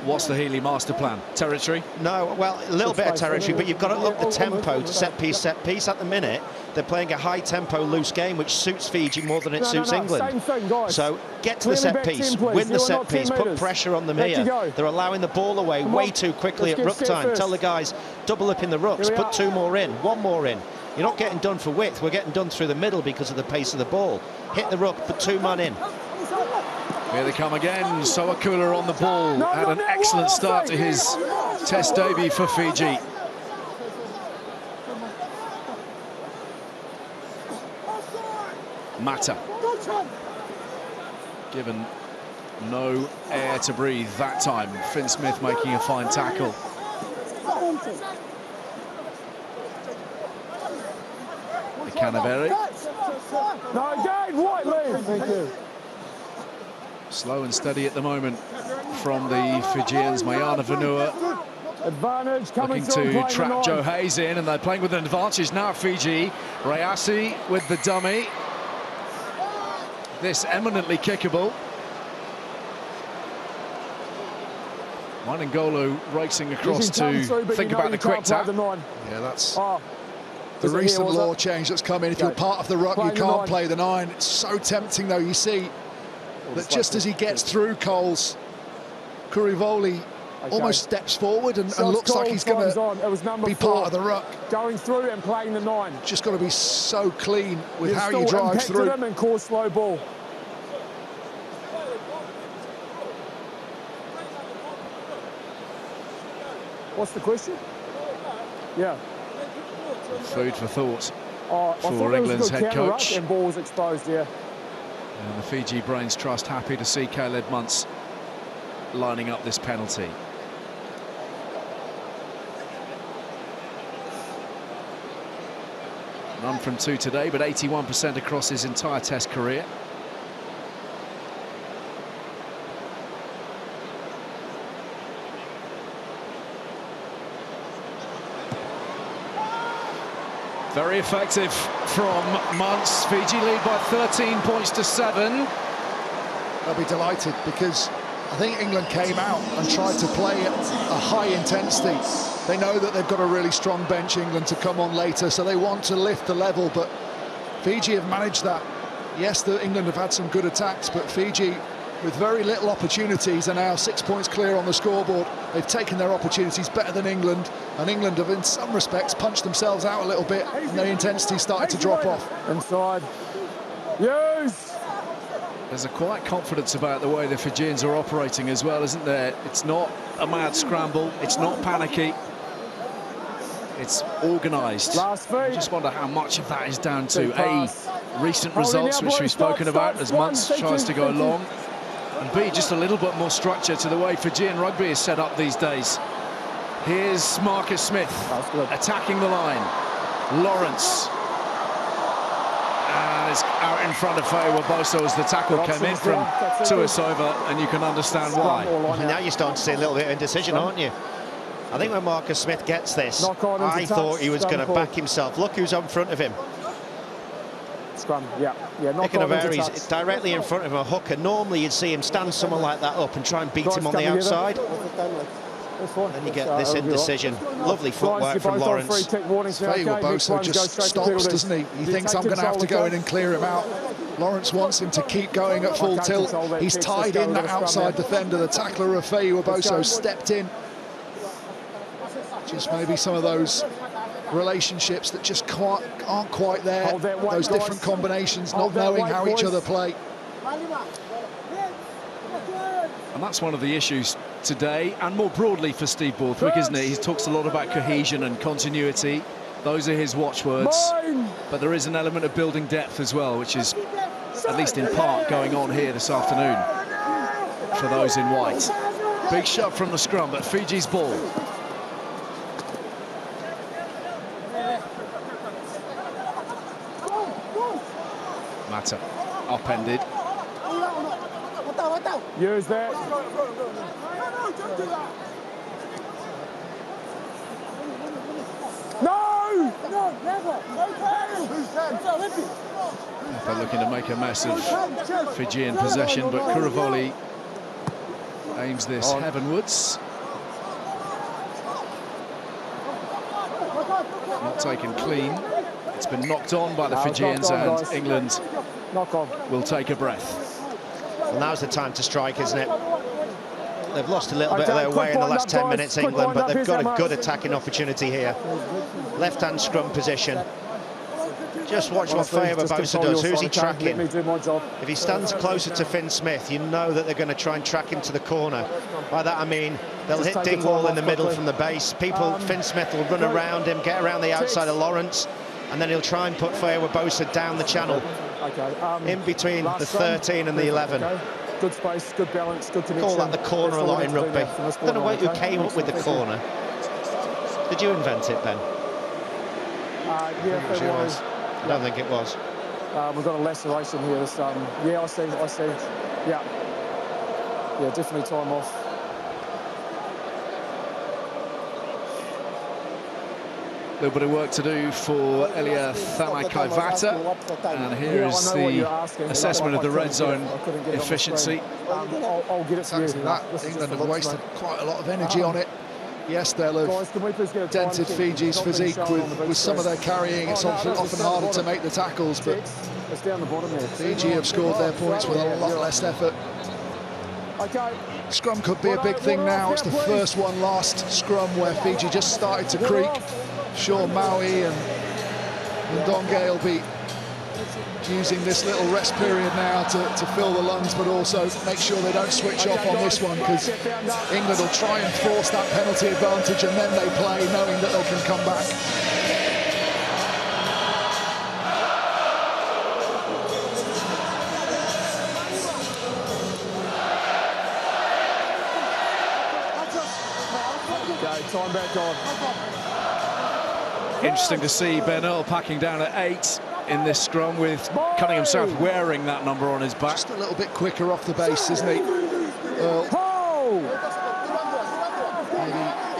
What's the Healy master plan? Territory? No, well, a little bit of territory, but you've got to up the tempo to set piece. At the minute, they're playing a high-tempo, loose game, which suits Fiji more than it suits England. So get to the set piece, win the set piece, put pressure on them here. They're allowing the ball away way too quickly at ruck time. Tell the guys, double up in the rucks, put 2 more in, 1 more in. You're not getting done for width, we're getting done through the middle because of the pace of the ball. Hit the ruck, put 2 men in. Here they come again. Sowakula on the ball. Had an excellent start to his Test debut for Fiji. Mata. Given no air to breathe that time. Finn Smith making a fine tackle. The Canaveri. No, again, White lead. Thank you. Slow and steady at the moment from the Fijians. Mayana Vanua advantage looking to trap Joe Hayes in, and they're playing with an advantage now, Fiji. Rayasi with the dummy. This eminently kickable. Wanangolo racing across to think about the quick tap. Yeah, that's the recent law change that's come in. If you're part of the ruck, you can't play the 9. It's so tempting, though. You see that just as he gets through Coles, Kurivoli almost steps forward and looks like he's going to be part of the ruck. Going through and playing the 9. Just got to be so clean with how you drive through. Him and cause slow ball. What's the question? Yeah. Food for thought for England's head coach. And ball was exposed, yeah. And the Fiji Brains Trust happy to see Caleb Muntz lining up this penalty. None from 2 today, but 81% across his entire Test career. Very effective from Muntz. Fiji lead by 13 points to 7. They'll be delighted because I think England came out and tried to play at a high intensity. They know that they've got a really strong bench, England, to come on later, so they want to lift the level, but Fiji have managed that. Yes, England have had some good attacks, but Fiji, with very little opportunities, are now 6 points clear on the scoreboard. They've taken their opportunities better than England, and England have, in some respects, punched themselves out a little bit, and their intensity started to drop off. Inside. Yes! There's a quiet confidence about the way the Fijians are operating as well, isn't there? It's not a mad scramble, it's not panicky. It's organised. I just wonder how much of that is down to A, recent results which we've spoken about as Muntz tries to go long, and B, just a little bit more structure to the way Fijian rugby is set up these days. Here's Marcus Smith attacking the line. Lawrence. And it's out in front of Fa'aiwaboso as the tackle came in from Tuisova, and you can understand why. Now you're starting to see a little bit of indecision, aren't you? I think when Marcus Smith gets this, I thought he was going to back himself. Look who's on front of him. Scrum, yeah. He's directly in front of him, a hooker. Normally you'd see him stand someone like that up and try and beat him on the outside. Then you get this indecision. Lovely footwork from Lawrence. Fa'aiwaboso just stops, doesn't he? He thinks, I'm going to have to go in and clear him out. Lawrence wants him to keep going at full tilt. He's tied in that outside defender. The tackler of Fa'aiwaboso stepped in. Just maybe some of those relationships that just aren't quite there. Those different combinations, not knowing how each other play. And that's one of the issues today, and more broadly for Steve Borthwick, isn't it? He talks a lot about cohesion and continuity. Those are his watchwords. But there is an element of building depth as well, which is, at least in part, going on here this afternoon for those in white. Big shot from the scrum, but Fiji's ball. Mata upended. Use that. No! No, never. They're looking to make a mess of Fijian possession, but Kuravoli aims this heavenwards. Not taken clean. It's been knocked on by the Fijians, and England will take a breath. Well, now's the time to strike, isn't it? They've lost a little bit of their way in the last 10 minutes, England, but they've got a good attacking opportunity here. Left-hand scrum position. Just watch what Fa'aiwaboso does. Who's he tracking? If he stands closer to Finn Smith, you know that they're going to try and track him to the corner. By that I mean they'll hit Dingwall in the middle from the base. Finn Smith will run around him, get around the outside of Lawrence, and then he'll try and put Fa'aiwaboso down the channel. In between the 13 and the 11. Good space, good balance, good connection. Call that the corner a lot in rugby. I don't know who came up with the corner. Did you invent it, Ben? Yeah, it was. I don't think it was. We've got a laceration here. Yeah, I see. Yeah, definitely time off. A little bit of work to do for Elia Thamakaivata, and here is the assessment of the red zone efficiency. I'll get it to you. England have wasted quite a lot of energy on it. Yes, they'll have dented Fiji's physique with some of their carrying. It's often harder to make the tackles, but Fiji have scored their points with a lot less effort. Scrum could be a big thing now. It's the first one last scrum where Fiji just started to creak. Sure, Maui and Ndonge will be using this little rest period now to fill the lungs, but also make sure they don't switch off on this one, because England will try and force that penalty advantage, and then they play knowing that they can come back. Okay, time back on. Interesting to see Ben Earl packing down at 8 in this scrum, with Cunningham South wearing that number on his back. Just a little bit quicker off the base, isn't he, Earl? Maybe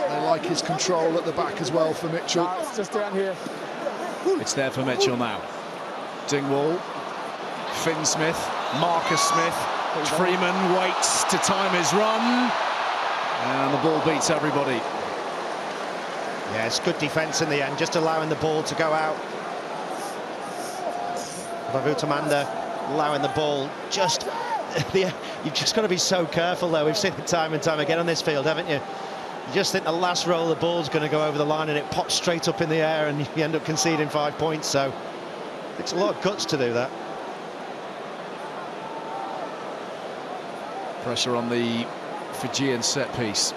they like his control at the back as well for Mitchell. No, it's just down here. It's there for Mitchell now. Dingwall, Finn Smith, Marcus Smith. Freeman waits to time his run, and the ball beats everybody. Yeah, it's good defence in the end, just allowing the ball to go out. Vavutamanda allowing the ball, just you've just got to be so careful though. We've seen it time and time again on this field, haven't you? You just think the last roll of the ball's going to go over the line and it pops straight up in the air and you end up conceding 5 points. So it takes a lot of guts to do that. Pressure on the Fijian set piece.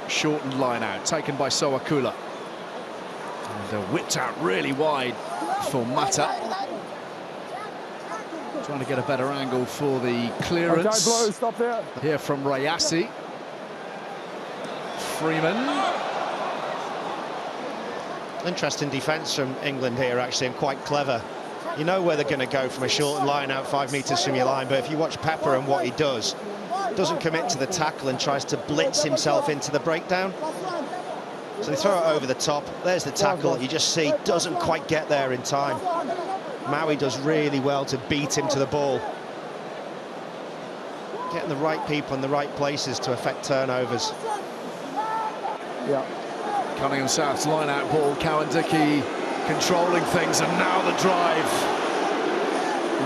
Shortened line out, taken by Sowakula. And whipped out really wide for Mata. Trying to get a better angle for the clearance. Okay, Blue, stop there. Here from Rayasi. Freeman. Interesting defence from England here, actually, and quite clever. You know where they're going to go from a short line out 5 metres from your line, but if you watch Pepper and what he doesn't commit to the tackle and tries to blitz himself into the breakdown. So they throw it over the top. There's the tackle. You just see doesn't quite get there in time. Maui does really well to beat him to the ball. Getting the right people in the right places to affect turnovers. Yeah. Cunningham South's line-out ball. Cowan-Dickey controlling things, and now the drive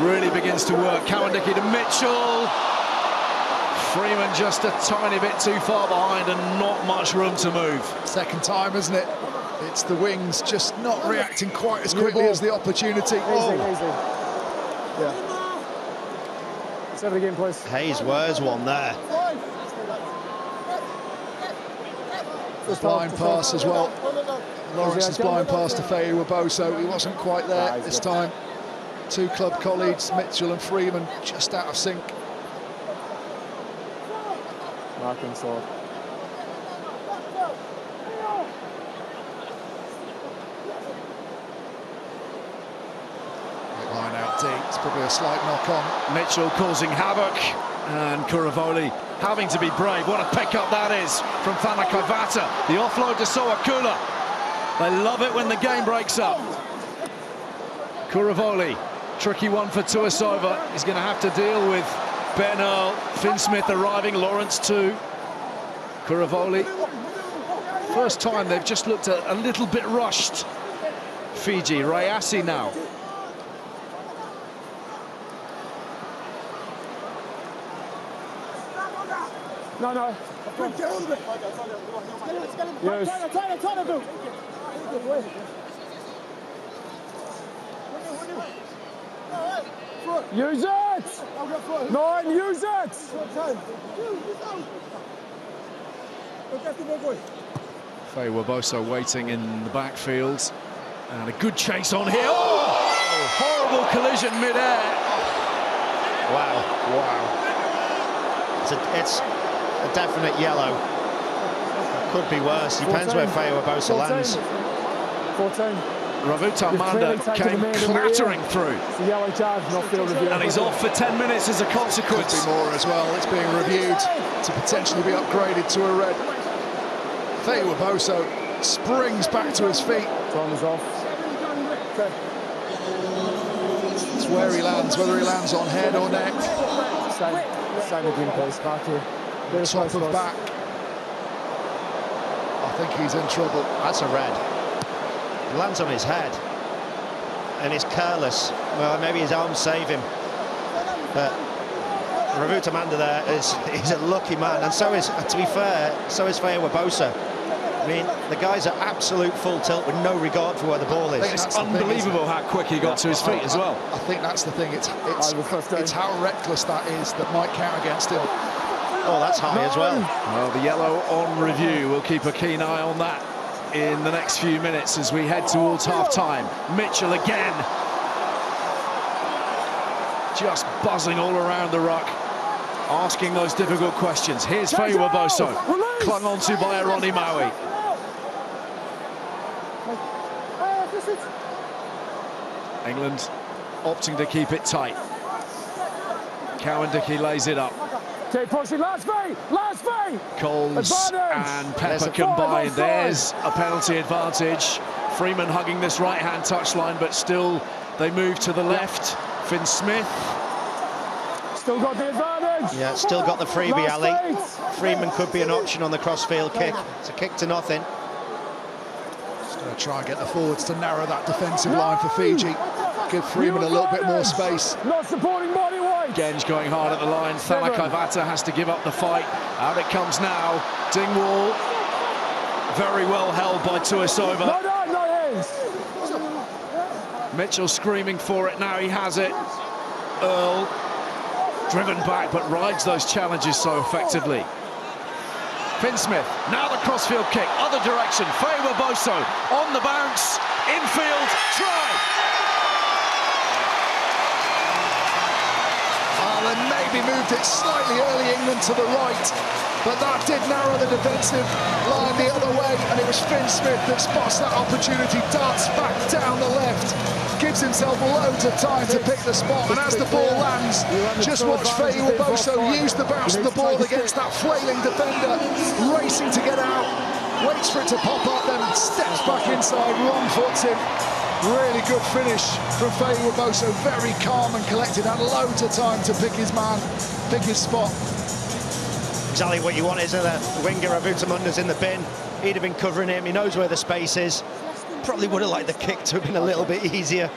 really begins to work. Cowan-Dickey to Mitchell. Freeman just a tiny bit too far behind and not much room to move. Second time, isn't it? It's the wings just not reacting quite as quickly as the opportunity. Easy. Yeah. Let's have it again, please. Hayes wears one there. Blind pass as well. Lawrence's blind pass to Feu Waboso. He wasn't quite there this time. Two club colleagues, Mitchell and Freeman, just out of sync. Marking sword. Line out deep, it's probably a slight knock on. Mitchell causing havoc, and Kuravoli having to be brave. What a pickup that is from Fanakaivata. The offload to Sowakula. They love it when the game breaks up. Kuravoli, tricky one for Tuisova. He's going to have to deal with Ben Earl, Finn Smith arriving, Lawrence too. Kuravoli. First time they've just looked a little bit rushed. Fiji, Rayasi now. No. Use it! 9, use it! Feu Waboso waiting in the backfield. And a good chase on here. Oh! Horrible collision mid-air. Wow. It's a definite yellow. It could be worse. Depends where Feu Waboso lands. 14. Ravutamanda came clattering through. It's a yellow charge, not field review. And he's off for 10 minutes as a consequence. Could be more as well. It's being reviewed to potentially be upgraded to a red. Feu Waboso springs back to his feet. Time is off. Okay. It's where he lands, whether he lands on head or neck. Same again, please. Back here. Top of back. I think he's in trouble. That's a red. He lands on his head. And he's careless. Well, maybe his arms save him. But Ravutamanda there he's a lucky man. And so is, to be fair, so is Feu Waboso. I mean, the guy's at absolute full tilt with no regard for where the ball is. It's unbelievable how quick he got to his feet as well. I think that's the thing. It's how reckless that is that might count against him. Oh, that's high as well. Well, the yellow on review. We'll keep a keen eye on that in the next few minutes as we head towards half-time. Mitchell again. Just buzzing all around the ruck, asking those difficult questions. Here's Feu Waboso, clung onto by Ronnie Maui. England opting to keep it tight. Cowan-Dickey lays it up. Keep pushing, last V! Coles and Pepper combined. There's a penalty advantage. Freeman hugging this right-hand touchline, but still they move to the left. Finn Smith. Still got the advantage. Yeah, still got the freebie, Ali. Freeman could be an option on the crossfield kick. It's a kick to nothing. Just going to try and get the forwards to narrow that defensive line for Fiji. Give Freeman a little bit more space. Not supporting body weight. Genge going hard at the line. Thanakaivata has to give up the fight. Out it comes now. Dingwall very well held by Tuisova. No hands. Mitchell screaming for it now. He has it. Earl driven back, but rides those challenges so effectively. Finn Smith, now the crossfield kick, other direction. Faye Waboso on the bounce, infield, try. They maybe moved it slightly early, England to the right, but that did narrow the defensive line the other way, and it was Finn Smith that spots that opportunity, darts back down the left, gives himself loads of time to pick the spot, and as the ball lands, just watch Faye Waboso use the bounce of the ball against that flailing defender, racing to get out, waits for it to pop up, then steps back inside, wrong foots him. Really good finish from Faye Waboso, very calm and collected, had loads of time to pick his man, pick his spot. Exactly what you want, isn't it? The winger Avutamunda's in the bin. He'd have been covering him, he knows where the space is. Probably would have liked the kick to have been a little bit easier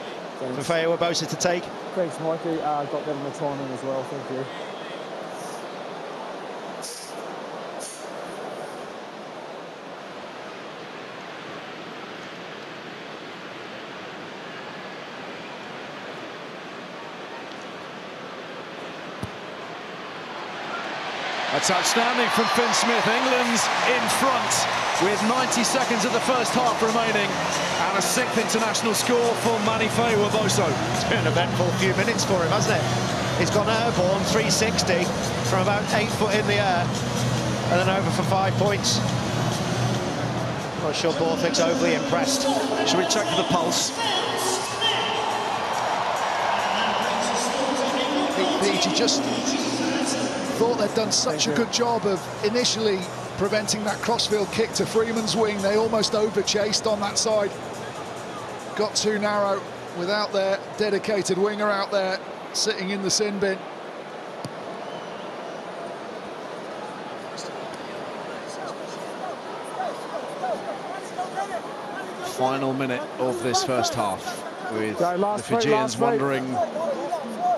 for Faye Waboso to take. Thanks, Mikey. Got that in the timing as well, thank you. That's outstanding from Finn Smith. England's in front with 90 seconds of the first half remaining and a 6th international score for Manny Faye Waboso. It's been an eventful few minutes for him, hasn't it? He's gone airborne 360 from about 8 foot in the air and then over for 5 points. Not sure Borthwick's overly impressed. Should we check for the pulse? Fiji just thought they'd done such a good job of initially preventing that crossfield kick to Freeman's wing. They almost overchased on that side. Got too narrow without their dedicated winger out there sitting in the sin bin. Final minute of this first half with the Fijians wondering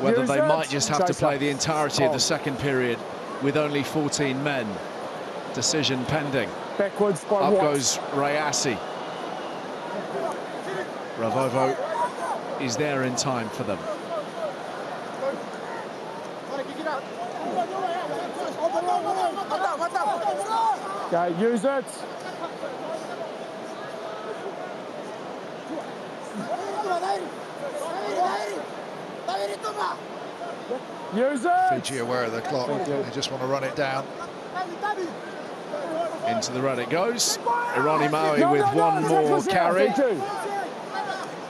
whether they might just have to play the entirety of the second period with only 14 men. Decision pending. Backwards by Up goes Rayasi. Ravovo is there in time for them. Okay, use it. Use it! Fiji aware of the clock, they just want to run it down. Into the run it goes. Irani Maui with one more carry.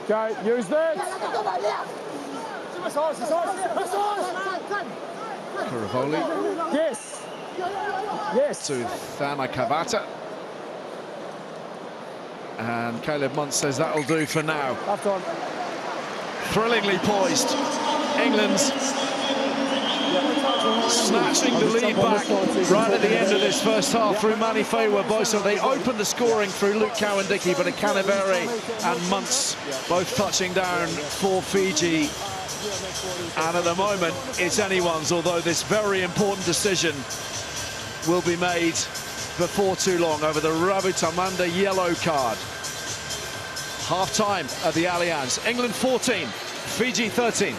Okay, use that. Kuravoli. Yes. Yes. To Thanakaivata. And Caleb Muntz says that'll do for now. Thrillingly poised. England's snatching the lead back right at the end of this first half through Manny Faye Waboso. They opened the scoring through Luke Cowan-Dickey, but Akanavere and Muntz both touching down for Fiji. And at the moment, it's anyone's, although this very important decision will be made before too long over the Rabutamanda yellow card. Half-time at the Allianz. England 14, Fiji 13.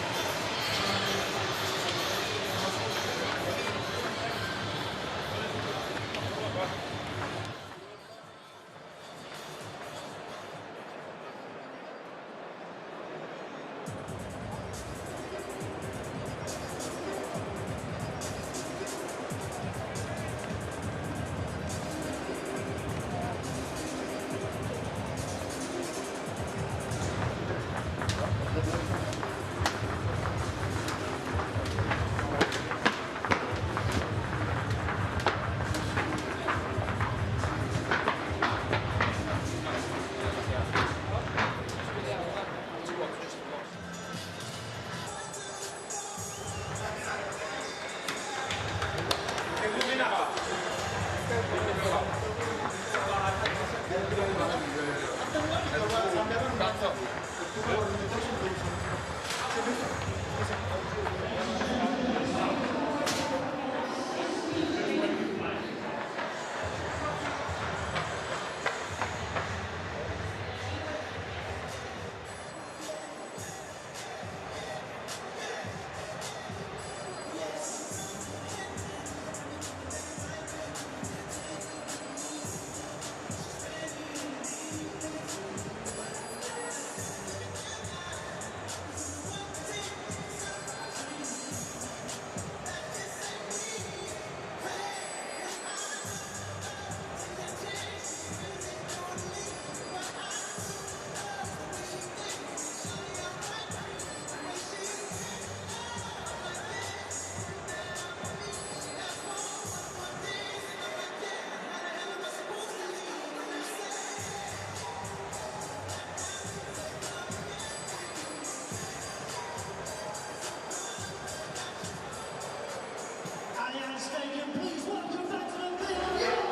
Stadium, please welcome back to the field.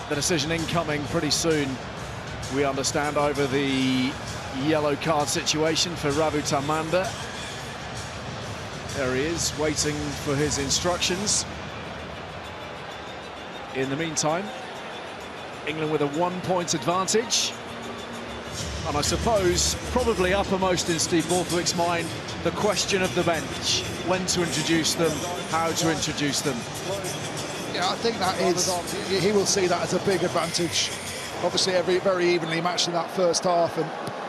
The decision incoming pretty soon, we understand, over the yellow card situation for Ravu Tamanda. There he is, waiting for his instructions. In the meantime, England with a 1-point advantage. And I suppose, probably uppermost in Steve Borthwick's mind, the question of the bench. When to introduce them, how to introduce them. Yeah, I think that is, he will see that as a big advantage. Obviously, very evenly matched in that first half, and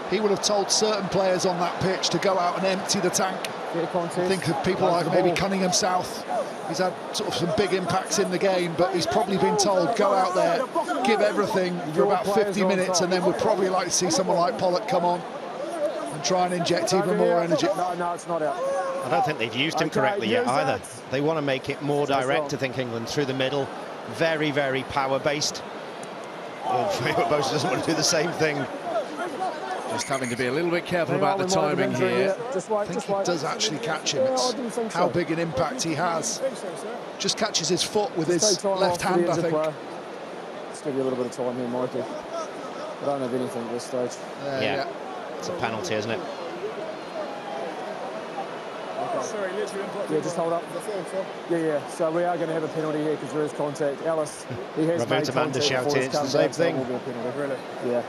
he would have told certain players on that pitch to go out and empty the tank. I think of people like maybe Cunningham South. He's had sort of some big impacts in the game, but he's probably been told, go out there, give everything for about 50 minutes, and then we'd probably like to see someone like Pollock come on and try and inject even more energy. No, it's not out. I don't think they've used him correctly yet either. They want to make it more direct, I think, England, through the middle. Very, very power-based. Bosa doesn't want to do the same thing. Just having to be a little bit careful about the timing here. I think he does actually catch him. It's how big an impact he has. Just catches his foot with his left hand, I think. Let's give you a little bit of time here, Mikey. I don't have anything at this stage. Yeah, it's a penalty, isn't it? Sorry, yeah, just hold up. Yeah. So we are going to have a penalty here because there is contact. Alice, he has made contact shouted it's the same thing. So will be a penalty. Really? Yeah.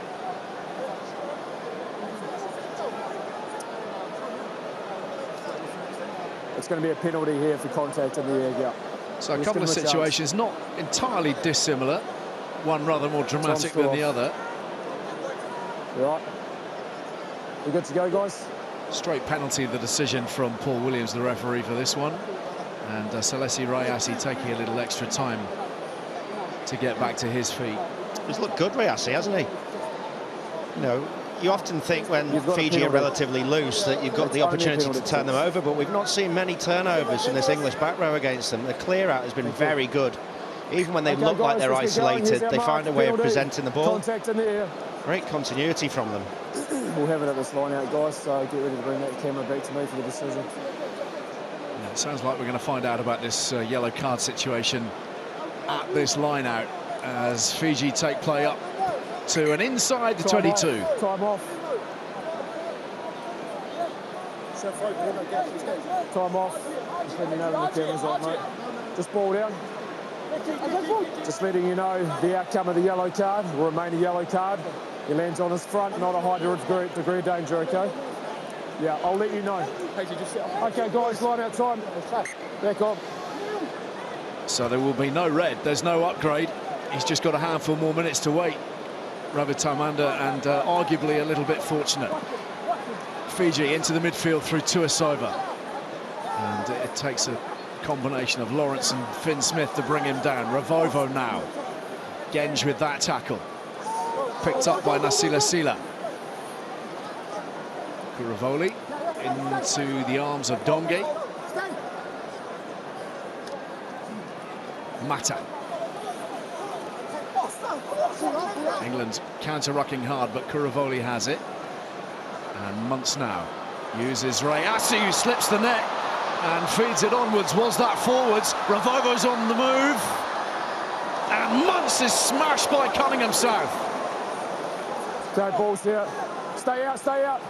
It's going to be a penalty here for contact in the air gap. So a couple of situations not entirely dissimilar. One rather more dramatic than the other. Right. We good to go, guys? Straight penalty, the decision from Paul Williams, the referee for this one. And Salesi Rayasi taking a little extra time to get back to his feet. He's looked good, Rayasi, hasn't he? You know, you often think when Fiji are relatively loose that you've got the opportunity to turn them over, but we've not seen many turnovers from this English back row against them. The clear-out has been very good. Even when they look like they're isolated, they find a way of presenting the ball. Contact in the air. Great continuity from them. We'll have it at this line out, guys, so get ready to bring that camera back to me for the decision. Yeah, it sounds like we're going to find out about this yellow card situation at this line out as Fiji take play up to and inside the 22. Time off. Time off. Just letting you know when the camera's on, mate. Just ball down. Just letting you know the outcome of the yellow card will remain a yellow card. He lands on his front, not a high degree of danger, okay? Yeah, I'll let you know. Okay, guys, line out time. Back on. So there will be no red, there's no upgrade. He's just got a handful more minutes to wait. Ravithamanda, and arguably a little bit fortunate. Fiji into the midfield through Tuisova. And it takes a combination of Lawrence and Finn Smith to bring him down. Ravovo now. Genge with that tackle. Picked up by Nasila Sila. Kuravoli into the arms of Donge. Mata. England counter-rucking hard, but Kuravoli has it. And Muntz now uses Rayassi, who slips the net and feeds it onwards. Was that forwards? Ravovo's on the move. And Muntz is smashed by Cunningham South. Okay, ball's here. Stay out, stay out.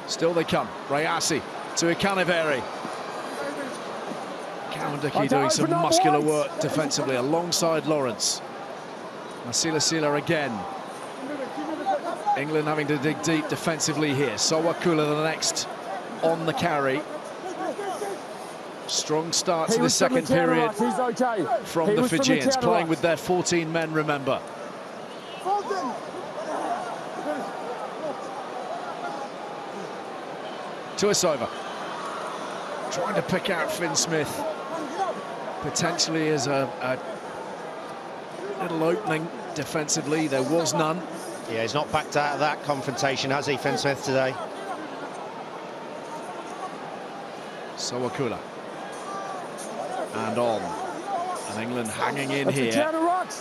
Still they come. Rayassi to Ikaniveri. Kawandiki doing some muscular work defensively alongside Lawrence. Nasila Sila again. England having to dig deep defensively here. Sowakula the next on the carry. Strong start to the second period from the Fijians, playing with their 14 men, remember. Tuisova trying to pick out Finn Smith, potentially as a little opening defensively. There was none. Yeah, he's not backed out of that confrontation, has he, Finn Smith, today? Sowakula. And on. And England hanging in here.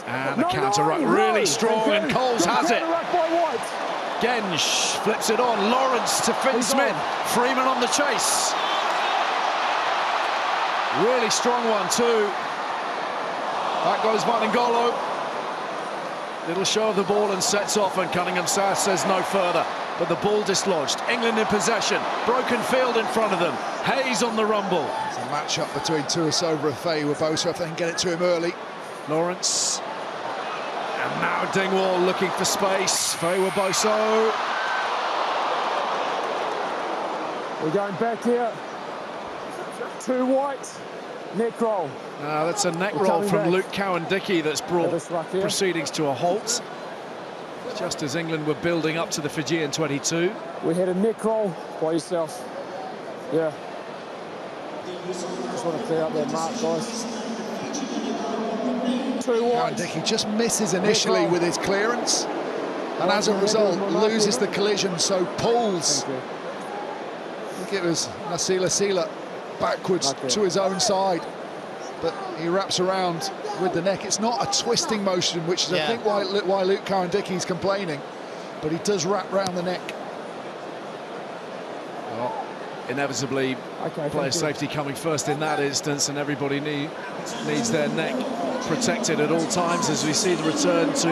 And a counter-ruck really strong, and Coles has it. Genge flips it on. Lawrence to Finn Smith. Freeman on the chase. Really strong one too. Back goes Vanangolo. Little show of the ball and sets off, and Cunningham South says no further. But the ball dislodged. England in possession. Broken field in front of them. Hayes on the rumble. It's a match-up between Tuisova and Feiwaboso if they can get it to him early. Lawrence. And now Dingwall looking for space. Feiwaboso. We're going back here. Two white. Neck roll. That's a neck roll from back. Luke Kawandiki that's brought proceedings to a halt. Just as England were building up to the Fijian 22. We had a neck roll by yourself. Yeah. Just want to clear up that mark, guys. Two white. Kawandiki just misses initially with his clearance, and as a result loses the collision, so pulls. I think it was Nasila Sila backwards to his own side, but he wraps around with the neck. It's not a twisting motion, which is I think why Luke Cowan-Dickey's complaining, but he does wrap round the neck. Well, inevitably, player safety coming first in that instance, and everybody needs their neck protected at all times as we see the return to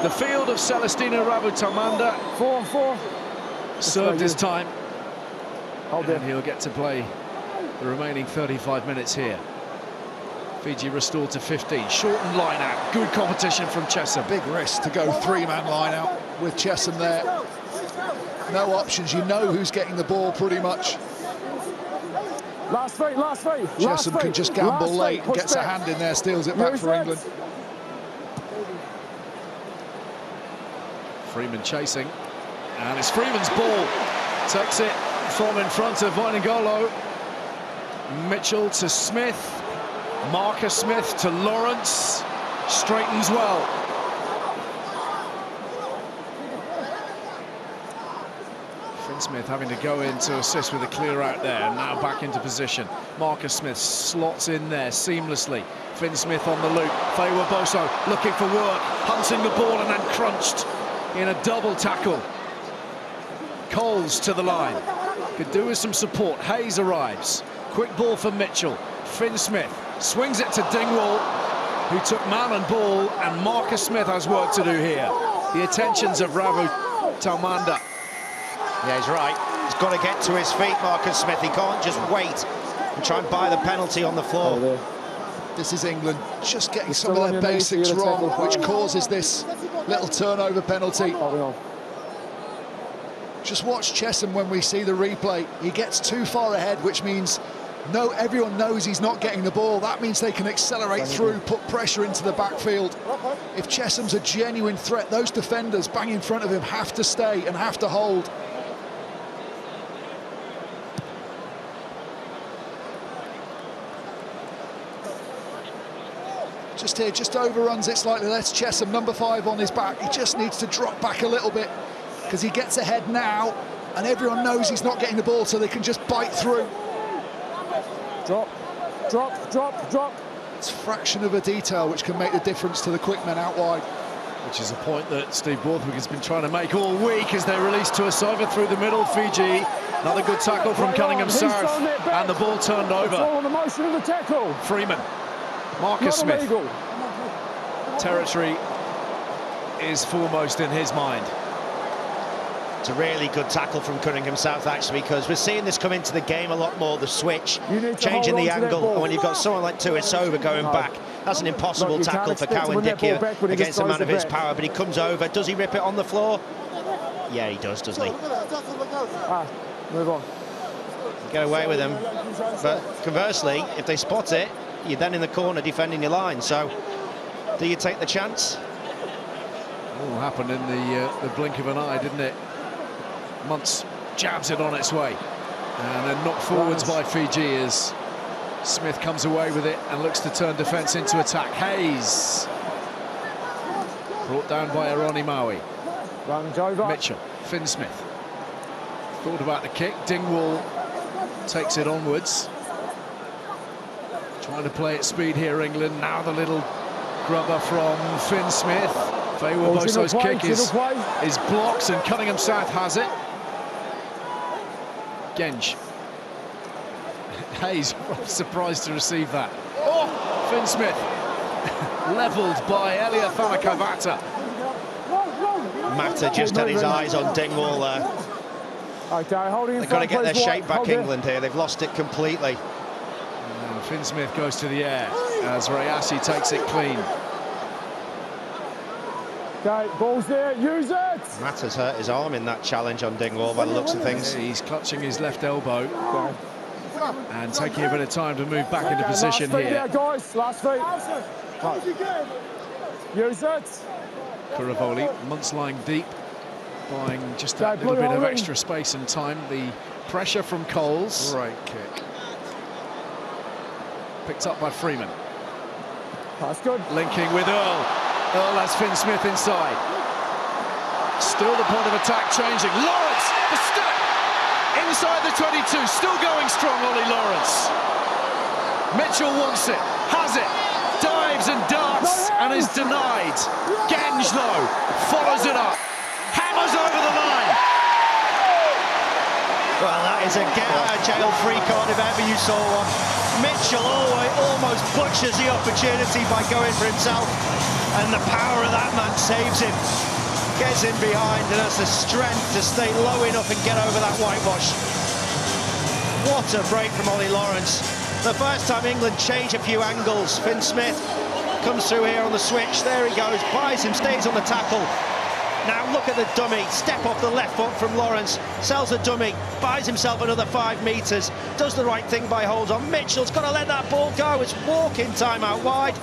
the field of Celestino Ravithamanda. 4-4. Served his time. And he'll get to play the remaining 35 minutes here. Fiji restored to 15. Shortened line out. Good competition from Chesham. Big risk to go three-man line out with Chesham there. No options. You know who's getting the ball pretty much. Last three. Chesham can just gamble late and gets a hand in there, steals it back for England. Freeman chasing. And it's Freeman's ball. Takes it from in front of Vanangolo. Mitchell to Smith. Marcus Smith to Lawrence. Straightens well. Finn Smith having to go in to assist with a clear out there. And now back into position. Marcus Smith slots in there seamlessly. Finn Smith on the loop. Feiwaboso looking for work. Hunting the ball and then crunched in a double tackle. Coles to the line. Could do with some support. Hayes arrives. Quick ball for Mitchell. Finn Smith swings it to Dingwall, who took man and ball, and Marcus Smith has work to do here. The attentions of Ravithamanda. Yeah, he's right. He's got to get to his feet, Marcus Smith. He can't just wait and try and buy the penalty on the floor. This is England just getting some of their basics wrong, which causes this little turnover penalty. Just watch Chesham when we see the replay. He gets too far ahead, which means No, everyone knows he's not getting the ball. That means they can accelerate through, put pressure into the backfield. If Chesham's a genuine threat, those defenders bang in front of him have to stay and have to hold. Just here, just overruns it slightly. That's Chesham, number 5 on his back. He just needs to drop back a little bit because he gets ahead now and everyone knows he's not getting the ball, so they can just bite through. Drop, drop, drop, drop. It's a fraction of a detail which can make the difference to the quick men out wide. Which is a point that Steve Borthwick has been trying to make all week as they release to Asova through the middle. Fiji, another good tackle from Cunningham South, and the ball turned over. On the motion of the tackle. Freeman, Marcus Smith. Illegal. Territory is foremost in his mind. It's a really good tackle from Cunningham South, actually, because we're seeing this come into the game a lot more, the switch, changing the angle, and when you've got someone like Tuisova going back, that's an impossible tackle for Cowan Dickey against a man of his power, but he comes over. Does he rip it on the floor? Yeah, he does, doesn't he? Move on. Get away with him. But conversely, if they spot it, you're then in the corner defending your line. So, do you take the chance? All happened in the blink of an eye, didn't it? Muntz jabs it on its way, and then knocked forwards by Fiji as Smith comes away with it and looks to turn defence into attack. Hayes brought down by Aroni Maui. Mitchell, Finn Smith thought about the kick. Dingwall takes it onwards, trying to play at speed here, England. Now the little grubber from Finn Smith. Faywa Boso's kick is blocked, and Cunningham South has it. Genge. Hayes surprised to receive that. Oh, Finn Smith levelled by Elia Thamakavata. Mata just had his eyes on Dingwall there. Okay, holding. They've got to get their shape back, England, here. They've lost it completely. And Finn Smith goes to the air as Rayasi takes it clean. Okay, ball's there, use it! Mata's hurt his arm in that challenge on Dingwall by the looks of things. He's clutching his left elbow and taking a bit of time to move back into position last feet here. There, guys. Last feet. Use it. Kuravoli, Muntz lying deep, buying just that little bit of extra space and time. The pressure from Coles. Great kick. Picked up by Freeman. That's good. Linking with Earl. Earl has Finn Smith inside. Still the point of attack changing. Lawrence, the step! Inside the 22, still going strong, Ollie Lawrence. Mitchell wants it, has it, dives and darts and is denied. Genge, though, follows it up, hammers over the line. Well, that is a get-out-of-jail free card if ever you saw one. Mitchell almost butchers the opportunity by going for himself, and the power of that man saves him. Gets in behind and has the strength to stay low enough and get over that whitewash. What a break from Ollie Lawrence. The first time England change a few angles. Finn Smith comes through here on the switch. There he goes, buys him, stays on the tackle. Now look at the dummy, step off the left foot from Lawrence, sells the dummy, buys himself another 5 metres, does the right thing by holds on. Mitchell's got to let that ball go, it's walking time out wide.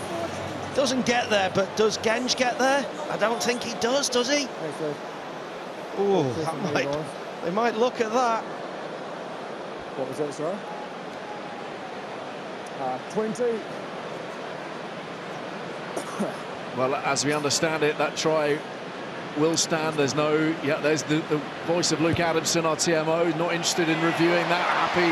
Doesn't get there, but does Genge get there? I don't think he does he? Oh, they might look at that. What was that, sorry? 20. Well, as we understand it, that try will stand. There's no... Yeah, there's the voice of Luke Adamson, our TMO, not interested in reviewing that. Happy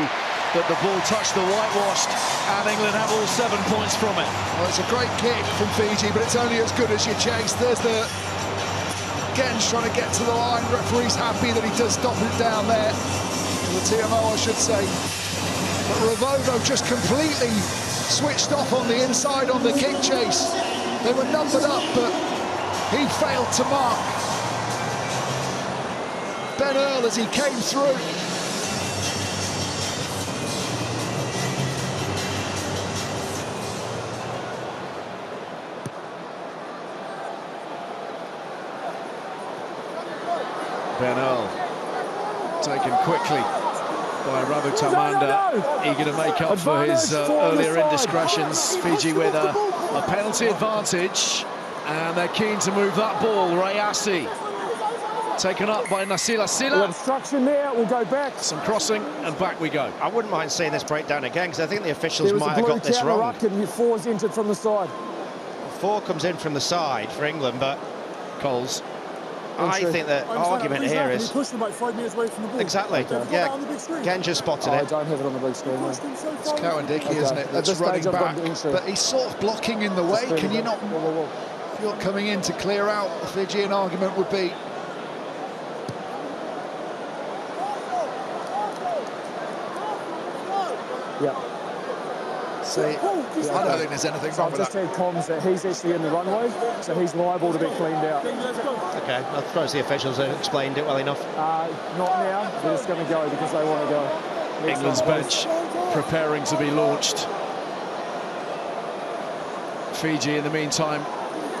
that the ball touched the whitewashed, and England have all 7 points from it. Well, it's a great kick from Fiji, but it's only as good as your chase. There's the... Genge trying to get to the line. Referee's happy that he does stop it down there. The TMO, I should say. But Ravovo just completely switched off on the inside on the kick chase. They were numbered up, but he failed to mark Ben Earl as he came through. Ben Earl taken quickly by Rabu Tamanda, eager to make up for his earlier indiscretions. Fiji with a penalty advantage, and they're keen to move that ball. Rayasi taken up by Nasila Sila. Obstruction there, we'll go back. Some crossing, and back we go. I wouldn't mind seeing this breakdown again, because I think the officials might have got this wrong. And four's entered from the side. 4 comes in from the side for England, but Coles. I think the argument here is... Pushed him about 5 metres away from the ball. Exactly, yeah. Genja spotted it. I don't have it on the big screen. It's Cowan-Dickie, isn't it, that's running back. But he's sort of blocking in the way. Can you not... If you're coming in to clear out, the Fijian argument would be... Yeah. See, I don't think there's anything wrong with that. I've just had comms that he's actually in the runway, so he's liable to be cleaned out. OK, I suppose the officials have explained it well enough. Not now, they're just going to go because they want to go. England's bench preparing to be launched. Fiji, in the meantime,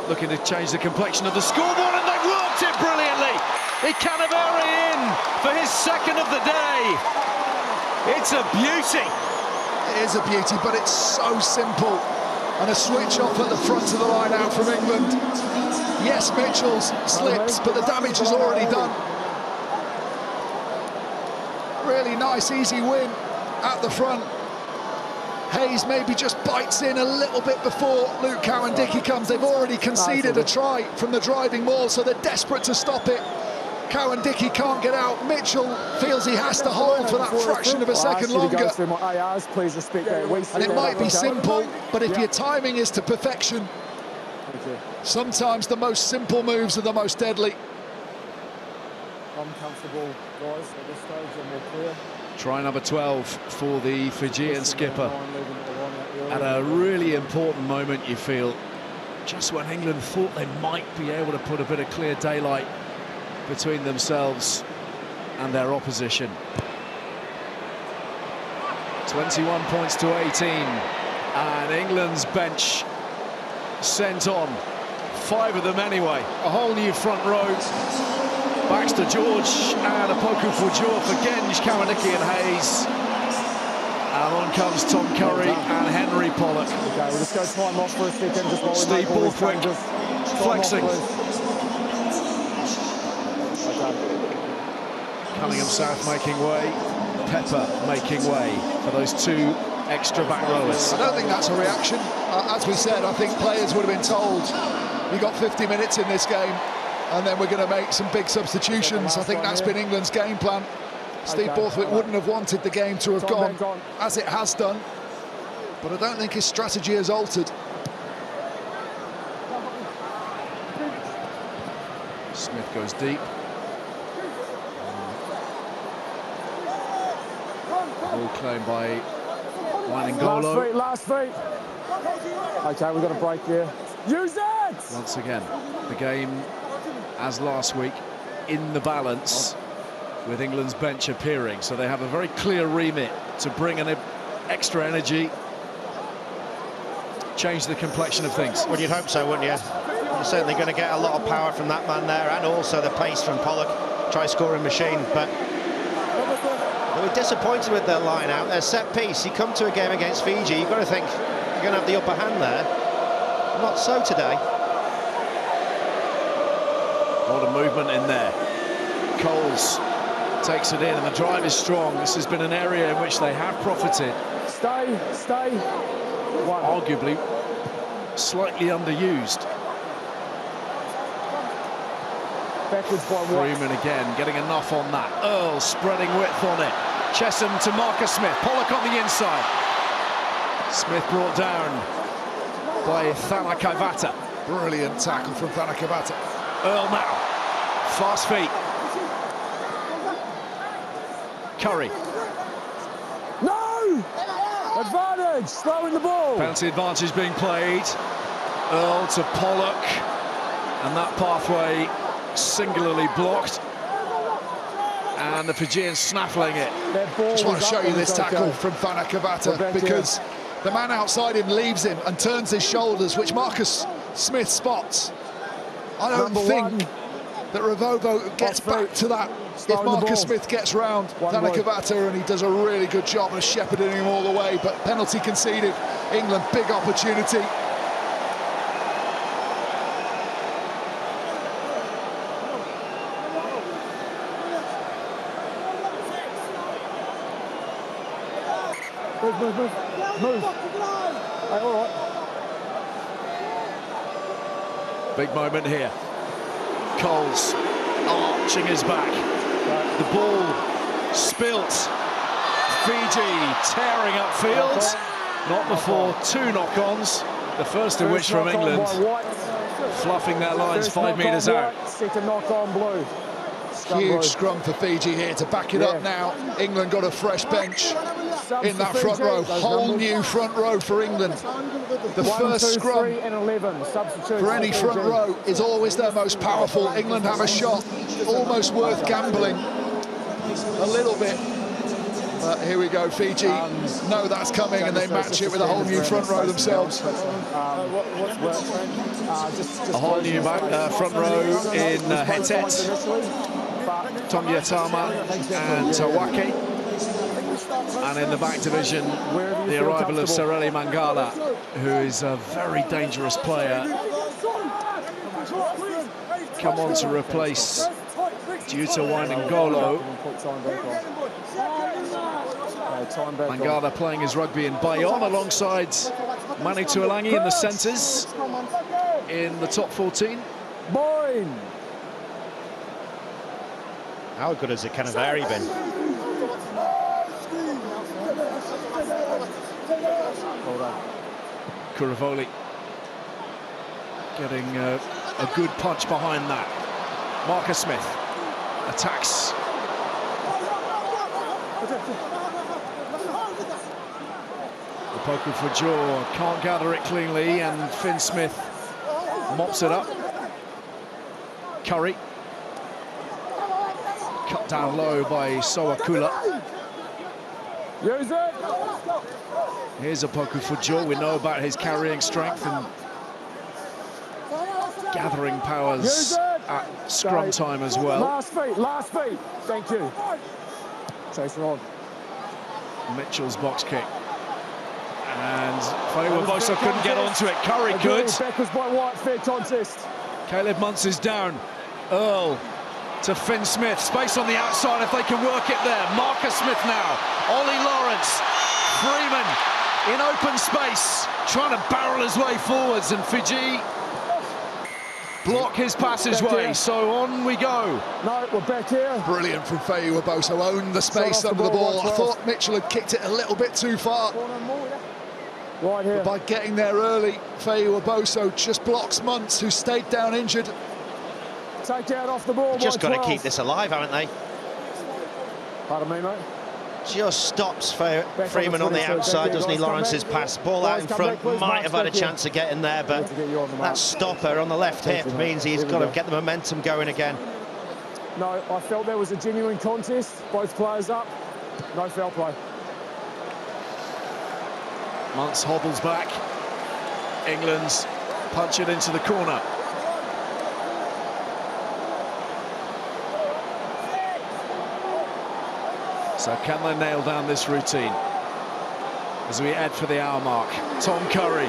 looking to change the complexion of the scoreboard, and they've worked it brilliantly. Ikanaveri in for his second of the day. It's a beauty. It is a beauty, but it's so simple. And a switch off at the front of the line out from England. Yes, Mitchell's slips, but the damage is already done. Really nice, easy win at the front. Hayes maybe just bites in a little bit before Luke Cowan-Dickie comes. They've already conceded a try from the driving maul, so they're desperate to stop it. Cowan-Dickie can't get out. Mitchell feels he has to hold for that fraction of a second longer. And it might be simple, but if your timing is to perfection, sometimes the most simple moves are the most deadly. I'm comfortable, guys, at this stage, and we're clear. Try number 12 for the Fijian skipper. At a really important moment, you feel, just when England thought they might be able to put a bit of clear daylight between themselves and their opposition. 21 points to 18, and England's bench sent on. 5 of them anyway. A whole new front row. Baxter George and Apoku Fujor for Genge, Cowan-Dickie and Hayes. And on comes Tom Curry and Henry Pollock. Okay, we'll just go time off for a second. Just while Steve Borthwick flexing. Cunningham South making way, Pepper making way for those 2 extra back rowers. I don't think that's a reaction. As we said, I think players would have been told, you got 50 minutes in this game, and then we're going to make some big substitutions. I think that's been England's game plan. Steve Borthwick wouldn't have wanted the game to have gone as it has done, but I don't think his strategy has altered. Smith goes deep. Ball claimed by Waningolo. Last feet. Okay, we've got a break there. Use it! Once again, the game, as last week, in the balance, with England's bench appearing. So they have a very clear remit to bring in extra energy, change the complexion of things. Well, you'd hope so, wouldn't you? You're certainly going to get a lot of power from that man there, and also the pace from Pollock. Try-scoring machine, but they were disappointed with their line out. Their set piece. You come to a game against Fiji, you've got to think you're going to have the upper hand there. Not so today. A lot of movement in there. Coles takes it in, and the drive is strong. This has been an area in which they have profited. Stay. Arguably slightly underused. Backwards by Freeman again, getting enough on that. Earl spreading width on it. Chesham to Marcus Smith. Pollock on the inside. Smith brought down by Thanakaivata. Brilliant tackle from Thanakaivata. Earl now. Fast feet. Curry. No! Advantage! Throwing the ball. Penalty advantage being played. Earl to Pollock. And that pathway singularly blocked. And the Fijians snaffling it. Just want to show you this tackle from Thanakaivata, because the man outside him leaves him and turns his shoulders, which Marcus Smith spots. I don't think that Ravovo gets back to that. If Marcus Smith gets round Tanakavata, and he does a really good job of shepherding him all the way, but penalty conceded. England, big opportunity. Move. Hey, all right. Big moment here. Coles arching his back. The ball spilt. Fiji tearing upfield. Not before two knock-ons. The first of which from England, fluffing their lines 5 metres out. Second knock-on blue. Huge scrum for Fiji here to back it up now. England got a fresh bench in that front row. Whole new front row for England. The first scrum for any front row is always their most powerful. England have a shot, almost worth gambling a little bit. But here we go, Fiji know that's coming, and they match it with a whole new front row themselves. A whole new front row in Hetet, Tomyatama and Tawake. And in the back division, the arrival of Sareli Mangala, who is a very dangerous player. Come on to replace Juta Wainingolo. Mangala playing his rugby in Bayonne alongside Manu Tuolangi in the centres in the top 14. How good has the Canaveri been? Kuravoli getting a good punch behind that. Marcus Smith attacks. The poker for jaw, can't gather it cleanly, and Finn Smith mops it up. Curry cut down low by Sowakula. Use it. Here's a poker for jaw. We know about his carrying strength and gathering powers at scrum time as well. Last feet. Thank you. Chaser on. Mitchell's box kick. And Faiwaboso couldn't get onto it. Curry could. Backwards by White, fair contest. Caleb Muntz is down. Earl to Finn Smith. Space on the outside if they can work it there. Marcus Smith now. Ollie Lawrence. Freeman in open space, trying to barrel his way forwards, and Fiji block his passageway. So on we go. No, we're back here. Brilliant from Faiwaboso, owned the space under the ball. I thought Mitchell had kicked it a little bit too far. Right here. But by getting there early, Faiwaboso just blocks Muntz, who stayed down injured. Take out off the ball. Just got to keep this alive, haven't they? Pardon me, mate. Just stops Freeman on the outside, doesn't he? Lawrence's pass, ball out in front, might have had a chance of getting there, but that stopper on the left hip means he's got to get the momentum going again. No, I felt there was a genuine contest, both players up, no foul play. Muntz hobbles back. England's punch it into the corner. So can they nail down this routine as we head for the hour mark? Tom Curry.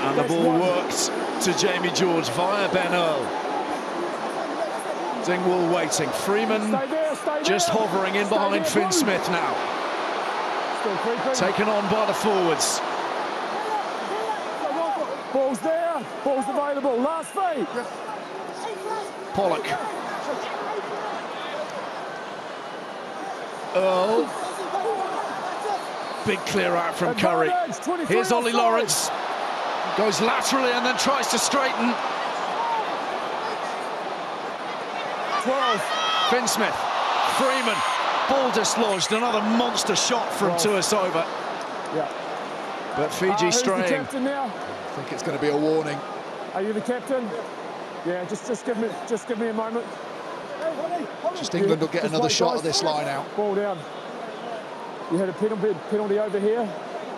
And the ball worked to Jamie George via Ben Earl. Dingwall waiting. Freeman just hovering in behind Finn Smith now. Taken on by the forwards. Ball's there, ball's available, last feet. Pollock. Earl. Big clear out from Curry. Here's Ollie Lawrence. Goes laterally and then tries to straighten. 12. Finn Smith. Freeman. Ball dislodged. Another monster shot from Tuisova. Yeah. But Fiji straying. Who's the captain now? I think it's going to be a warning. Are you the captain? Yeah, just give me a moment. Just England will get another shot of this line out. Ball down. You had a penalty over here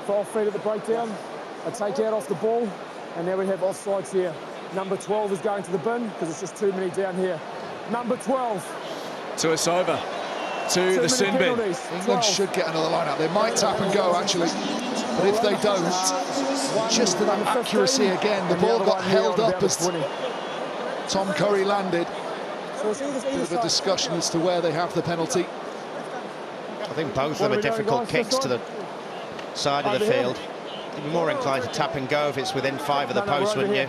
for off feet at the breakdown. A take out off the ball, and now we have offsides here. Number 12 is going to the bin because it's just too many down here. Number 12. To us over. To the sin bin. England should get another line out. They might tap and go, actually. But if they don't, just to that accuracy again, the ball got held up as Tom Curry landed. Bit of a discussion as to where they have the penalty. I think both of them are difficult kicks to the side of the field. You'd be more inclined to tap and go if it's within 5 of the post, wouldn't you?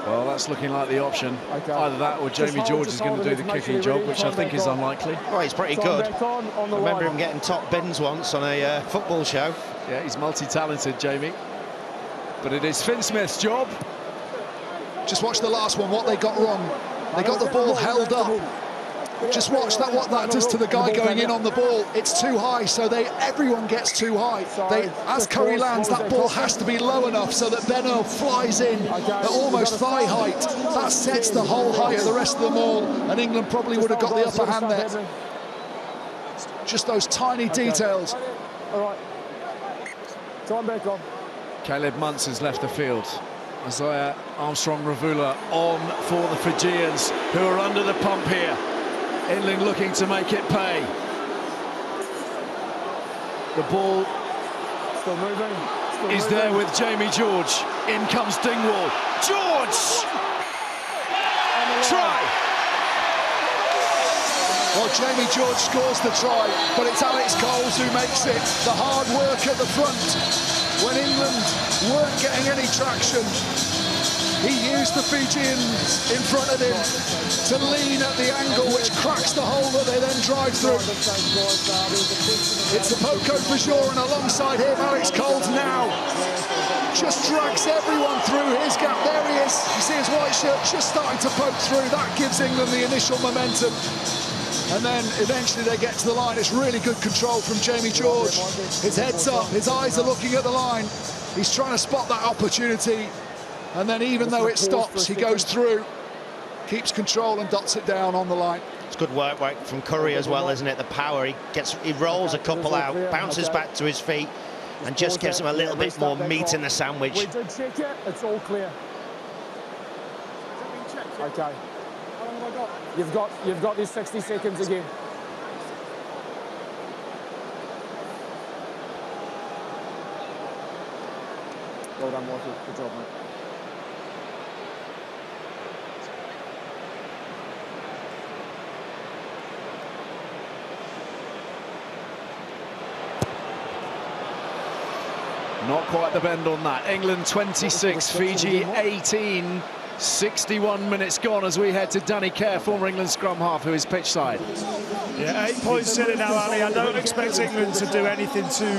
Well, that's looking like the option. Either that or Jamie George is going to do the kicking job, which I think is unlikely. Well, he's pretty good. I remember him getting top bins once on a football show. Yeah, he's multi-talented, Jamie. But it is Finn Smith's job. Just watch the last one, what they got wrong. They got the ball held up. Just watch that, what that does to the guy going in on the ball. It's too high, so everyone gets too high. As Curry lands, that ball has to be low enough so that Benno flies in at almost thigh height. That sets the whole height of the rest of them all, and England probably would have got the upper hand there. Just those tiny details. All right. Time back on. Caleb Muntz has left the field. Isaiah Armstrong-Ravula on for the Fijians, who are under the pump here. England looking to make it pay. The ball is there with Jamie George. In comes Dingwall. George! Try! Well, Jamie George scores the try, but it's Alex Coles who makes it. The hard work at the front. When England weren't getting any traction, he used the Fijians in front of him to lean at the angle, which cracks the hole that they then drive through. It's the Poko Fajour, and alongside him, Alex Coles now just drags everyone through his gap. There he is. You see his white shirt just starting to poke through. That gives England the initial momentum. And then eventually they get to the line. It's really good control from Jamie George. His head's up, his eyes are looking at the line. He's trying to spot that opportunity. And then even though it stops, he goes through, keeps control and dots it down on the line. It's good work from Curry as well, isn't it? The power, he rolls a couple out, bounces back to his feet, and just gives him a little bit more meat in the sandwich. We did check it, it's all clear. Okay. How long have I got? You've got these 60 seconds again. Well done, Michael. Good job, mate. Not quite the bend on that. England 26, Fiji 18. 61 minutes gone as we head to Danny Kerr, former England scrum half, who is pitch side. Yeah, 8 points in it now, Ali. I don't expect England to do anything too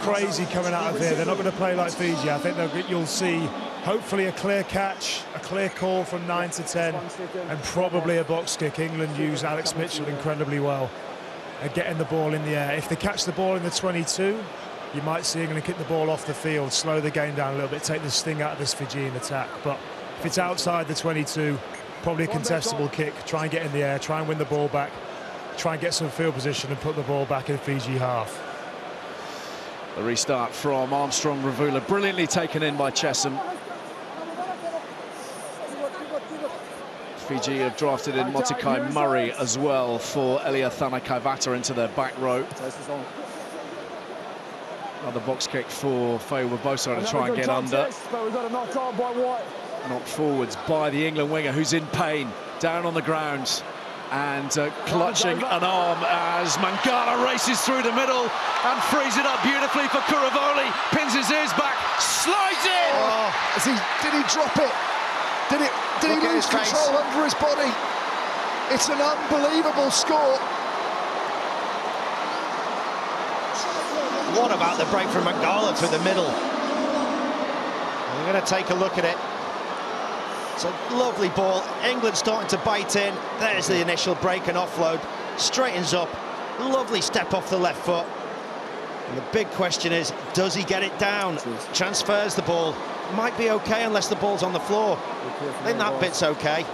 crazy coming out of here. They're not going to play like Fiji. I think you'll see hopefully a clear catch, a clear call from 9 to 10, and probably a box kick. England use Alex Mitchell incredibly well at getting the ball in the air. If they catch the ball in the 22, you might see England kick the ball off the field, slow the game down a little bit, take the sting out of this Fijian attack. But if it's outside the 22, probably a contestable kick, try and get in the air, try and win the ball back, try and get some field position and put the ball back in Fiji half. The restart from Armstrong-Ravula, brilliantly taken in by Chesham. Fiji have drafted in Motikai Murray as well for Eliathana Kaivata into their back row. Another box kick for Faye Wabosa to try and get under. Knocked forwards by the England winger, who's in pain, down on the ground and clutching an arm as Mangala races through the middle and frees it up beautifully for Kuravoli. Pins his ears back, slides in. Did he drop it? Did he lose control under his body? It's an unbelievable score. What about the break from Mangala through the middle? We're going to take a look at it. It's a lovely ball. England starting to bite in. There's the initial break and offload. Straightens up. Lovely step off the left foot. And the big question is, does he get it down? Transfers the ball. Might be okay unless the ball's on the floor. I think that bit's okay.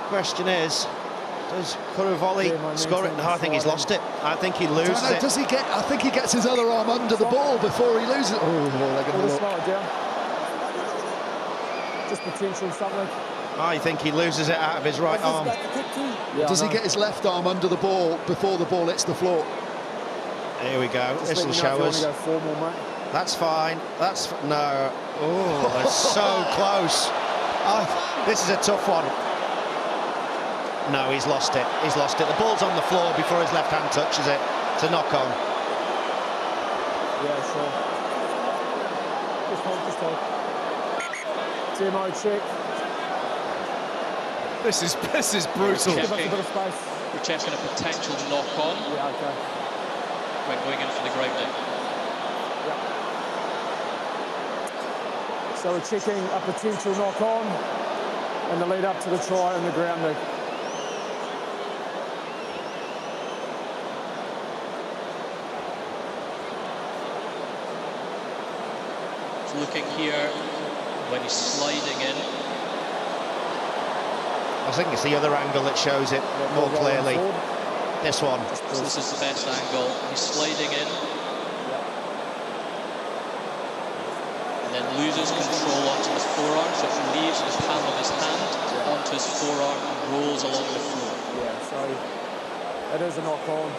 Question is, does Kuravoli score it? No, I think he's lost it. I think he loses it. Does he get? I think he gets his other arm under the ball before he loses it. Oh, they're going to look. Just potential something. I think he loses it out of his right arm. Yeah, Does he get his left arm under the ball before the ball hits the floor? Here we go. Just This will let me know show if you us. want to go formal, mate. That's fine. That's no. Oh, they're so close. Oh, this is a tough one. No, he's lost it. He's lost it. The ball's on the floor before his left hand touches it. It's a knock on. Yeah, sure. Just hold. TMO check. This is brutal. Give us a bit of space. We're checking a potential knock-on Yeah, okay. when going in for the grounding. So we're checking a potential knock-on and the lead up to the try and the grounding. So looking here when he's sliding in. I think it's the other angle that shows it more clearly. This one. So this is the best angle. He's sliding in. And then loses control onto his forearm, so it leaves his palm of his hand onto his forearm and rolls along the floor. Yeah, so it is a knock-on.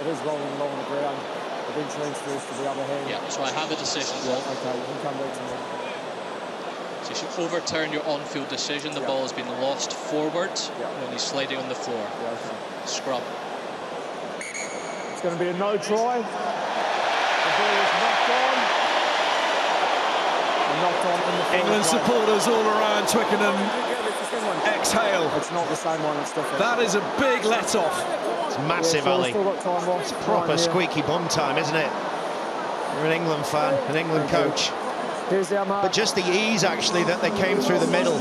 It is rolling along the ground. It then transfers to the other hand. Yeah, so I have a decision, Paul. Okay, you can come back to me. So you should overturn your on-field decision. The ball has been lost forward when he's sliding on the floor. Yeah, okay. Scrum. It's going to be a no try. The ball is knocked on. And knocked on in the forward England line. supporters all around Twickenham exhale. It's not the same one, it's different. That is a big let-off. It's massive, so we've Ali. still got time off. Proper Right here. squeaky bum time, isn't it? You're an England fan, an England coach. Here's our mark. But just the ease, actually, that they came through the middle.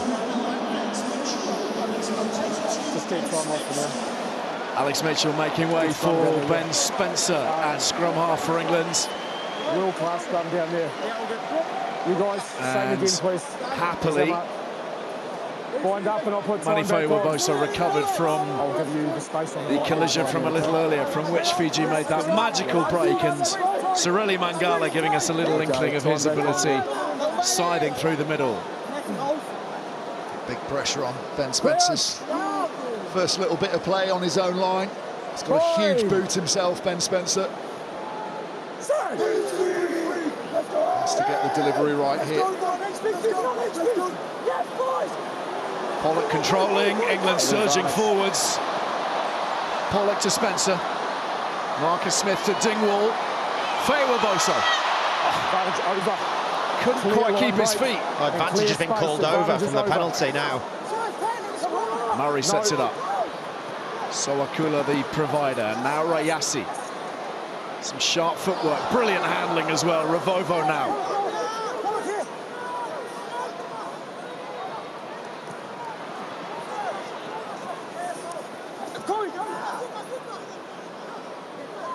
Just keep time off for now. Alex Mitchell making way for Ben Spencer at scrum half for England. Real class scrum down there. You guys, same And again, please. happily, Wind up and I'll put time Manife back on. Waboso recovered from I'll give you the space on the collision from a little earlier, from which Fiji made that magical break, and Sireli Mangala giving us a little inkling of his ability, siding through the middle. Big pressure on Ben Spencer's first little bit of play on his own line. He's got a huge boot himself, Ben Spencer. Has to get the delivery right here. Pollock controlling, England surging forwards. Pollock to Spencer. Marcus Smith to Dingwall. Waboso couldn't quite keep his feet. Oh, advantage has been called over from the penalty now. Murray sets it up. Sowakula the provider. Now Rayasi. Some sharp footwork. Brilliant handling as well. Ravovo now.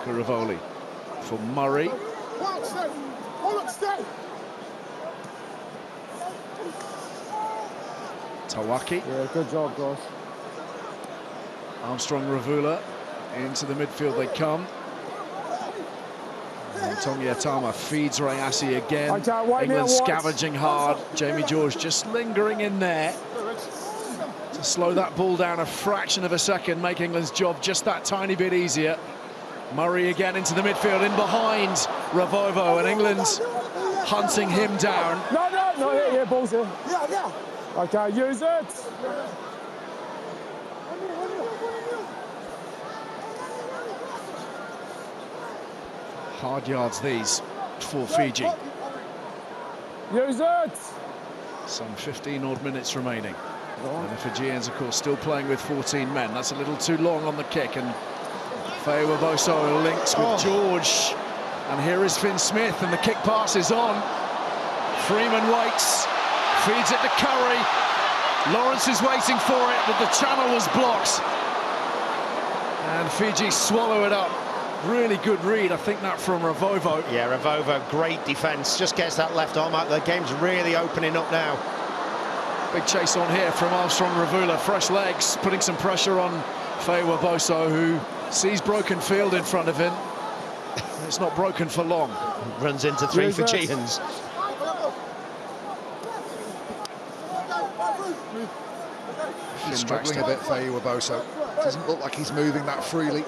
Kuravoli for Murray. Tawaki. Yeah, good job, guys. Armstrong Ravula into the midfield they come. And Tongiatama feeds Rayasi again. England scavenging hard. Jamie George just lingering in there to slow that ball down a fraction of a second, make England's job just that tiny bit easier. Murray again into the midfield, in behind Ravovo, and England hunting him down. No, yeah, ball's here. Yeah. Okay, use it. Hard yards these for Fiji. Use it. Some 15 odd minutes remaining. And the Fijians, of course, still playing with 14 men. That's a little too long on the kick, and Waboso links with George. And here is Finn Smith, and the kick pass is on. Freeman waits, feeds it to Curry. Lawrence is waiting for it, but the channel was blocked. And Fiji swallow it up. Really good read, I think, that from Ravovo. Yeah, Ravovo, great defence. Just gets that left arm out. The game's really opening up now. Big chase on here from Armstrong Ravula. Fresh legs, putting some pressure on Waboso, who sees broken field in front of him. It's not broken for long. Runs into three Fijians. He's struggling a bit, Feye Waboso. Doesn't look like he's moving that freely.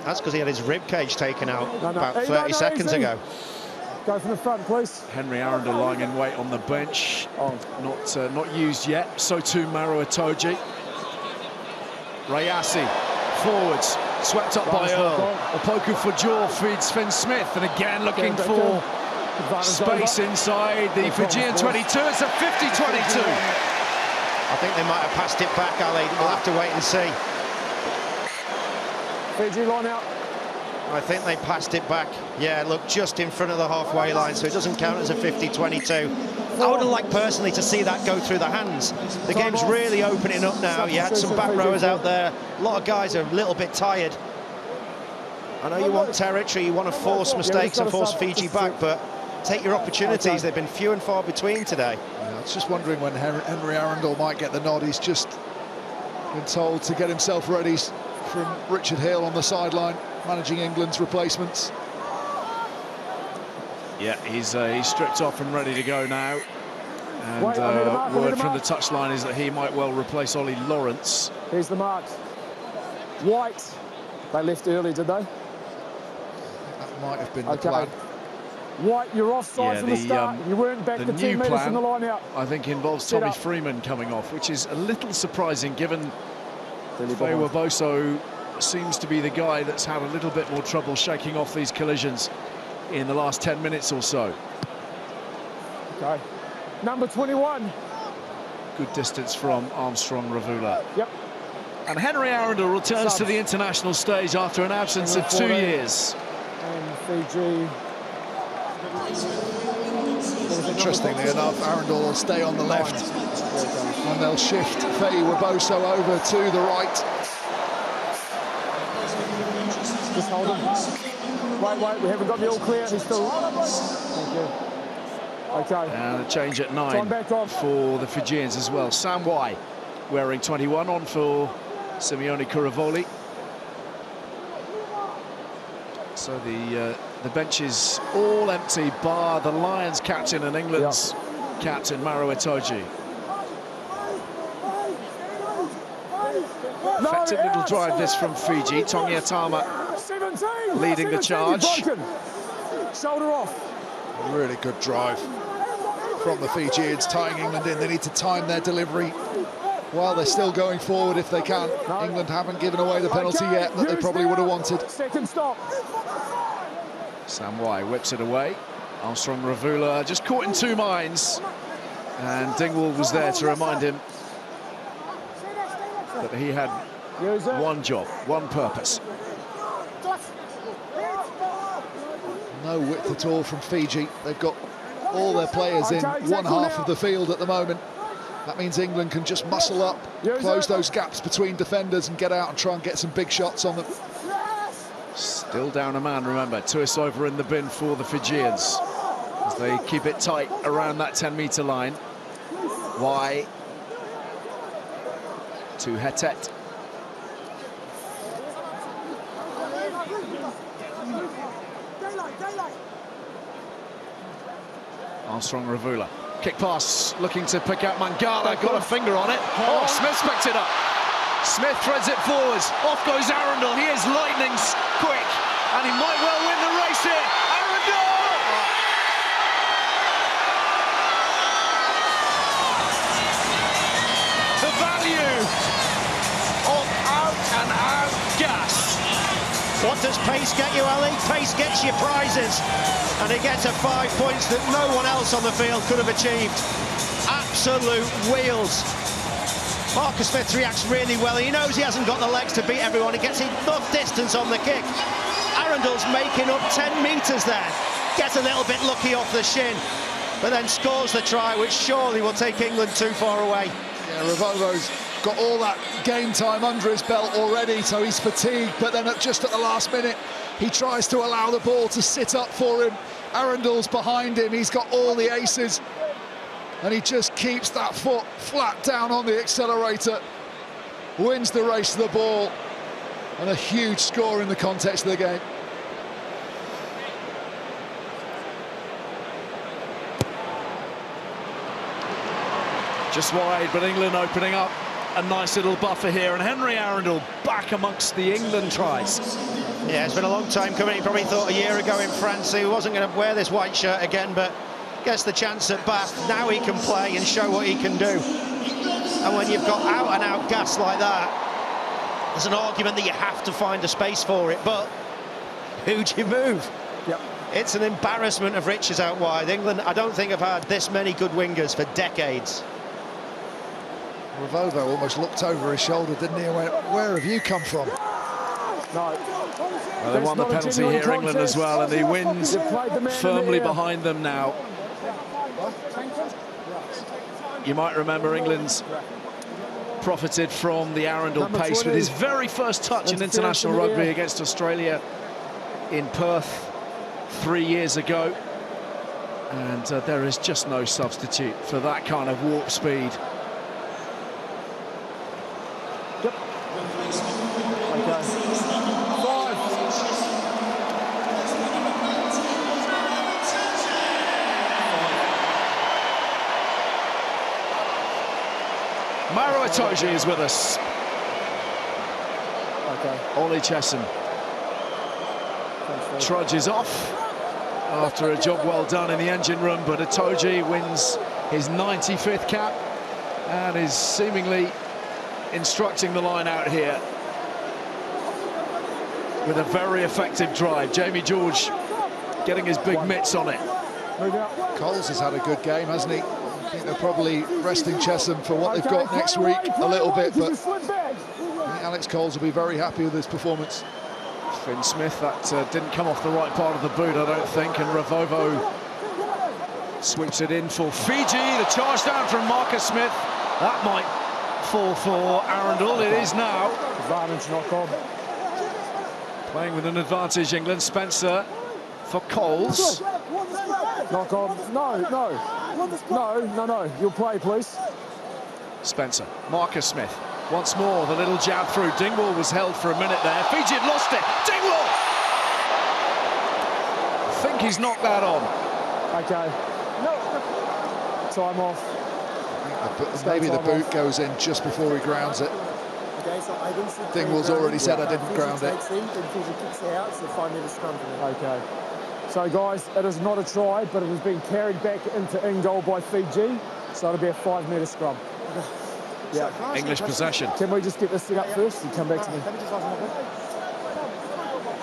That's because he had his rib cage taken out about 30 seconds ago. Go from the front, please. Henry Arundel lying in wait on the bench. Not used yet. So too Maro Itoje. Rayasi forwards, swept up by Earl. Opoku for Jaw feeds Finn Smith, and again looking for space inside the Fijian 22. It's a 50-22. I think they might have passed it back, Ali. We'll have to wait and see. Fiji line out. I think they passed it back. Yeah, look, just in front of the halfway line, so it doesn't count as a 50-22. I would have liked personally to see that go through the hands. The game's really opening up now. You had some back rowers out there. A lot of guys are a little bit tired. I know you want territory, you want to force mistakes and force Fiji back, but take your opportunities. They've been few and far between today. Yeah, I was just wondering when Henry Arundel might get the nod. He's just been told to get himself ready from Richard Hill on the sideline, managing England's replacements. Yeah, he's stripped off and ready to go now. And word from the touchline is that he might well replace Ollie Lawrence. Here's the marks. White. They left early, did they? That might have been the plan. White, you're offside from the start. You weren't back the 2 metres in the line out. I think involves Tommy Freeman coming off, which is a little surprising given Feye Waboso seems to be the guy that's had a little bit more trouble shaking off these collisions in the last 10 minutes or so. Okay. Number 21. Good distance from Armstrong Ravula. Yep. And Henry Arundel returns to the international stage after an absence of 2 years. And Fiji. Interestingly enough, Arundel will stay on the left, and they'll shift Feye Waboso over to the right. Just hold him. Wait, we haven't got the all clear. He's still... Thank you. Okay. And a change at 9 for the Fijians as well. Sam Wai wearing 21 on for Simeone Kuravoli. So the bench is all empty, bar the Lions captain and England's captain, Maro Itoje. Effective little drive this from Fiji. Tongiatama leading the charge. Shoulder off. A really good drive from the Fijians, tying England in. They need to time their delivery while they're still going forward if they can. England haven't given away the penalty yet that they probably would have wanted. Second stop. Sam Wai whips it away. Armstrong Ravula just caught in two minds. And Dingwall was there to remind him that he had one job, one purpose. No width at all from Fiji. They've got all their players in one half of the field at the moment. That means England can just muscle up, close those gaps between defenders and get out and try and get some big shots on them. Still down a man, remember. Tuisova in the bin for the Fijians as they keep it tight around that 10-metre line. Why to Hetet. Armstrong Ravula. Kick pass, looking to pick out Mangala, got a finger on it. Oh, Smith picked it up. Smith threads it forwards. Off goes Arundel. He is lightning quick, and he might well win the race here. Arundel! The value of out-and-out gas. What does pace get you, Ali? Pace gets you prizes. And he gets 5 points that no one else on the field could have achieved. Absolute wheels. Marcus Smith reacts really well. He knows he hasn't got the legs to beat everyone. He gets enough distance on the kick. Arundel's making up 10 metres there. Gets a little bit lucky off the shin, but then scores the try, which surely will take England too far away. Yeah, Ravovo's got all that game time under his belt already, so he's fatigued, but then just at the last minute, he tries to allow the ball to sit up for him. Arundel's behind him. He's got all the aces, and he just keeps that foot flat down on the accelerator, wins the race to the ball, and a huge score in the context of the game. Just wide, but England opening up a nice little buffer here, and Henry Arundel back amongst the England tries. Yeah, it's been a long time coming. He probably thought a year ago in France he wasn't going to wear this white shirt again, but gets the chance at Bath. Now he can play and show what he can do. And when you've got out-and-out gas like that, there's an argument that you have to find a space for it, but who do you move? Yep. It's an embarrassment of riches out wide. England, I don't think, have had this many good wingers for decades. Ravovo almost looked over his shoulder, didn't he? Where have you come from? No. Well, they won the penalty here, England as well, and he wins firmly behind them now. You might remember England's profited from the Arundel pace with his very first touch in international rugby against Australia in Perth 3 years ago. And there is just no substitute for that kind of warp speed. Yep. Okay. 5. Maro Itoje is with us. Okay. Ollie Chesson trudges off after a job well done in the engine room, but Itoje wins his 95th cap and is seemingly instructing the line out here with a very effective drive. Jamie George getting his big mitts on it. Coles has had a good game, hasn't he? I think they're probably resting Chesson for what they've got next week a little bit, but I think Alex Coles will be very happy with his performance. Finn Smith, that didn't come off the right part of the boot, I don't think, and Ravovo sweeps it in for Fiji. The charge down from Marcus Smith. That might fall for Arundel. It is now. Advantage knock on. Playing with an advantage, England. Spencer for Coles. Knock on. No. You'll play, please. Spencer. Marcus Smith. Once more, the little jab through. Dingwall was held for a minute there. Fiji had lost it. Dingwall! I think he's knocked that on. Okay. No. Time off. Maybe the boot goes in just before he grounds it. Dingwall's already said I didn't ground it. Okay. So, guys, it is not a try, but it has been carried back into in goal by Fiji. So it'll be a 5-metre scrum. Yeah. English possession. Can we just get this thing up first and come back to me?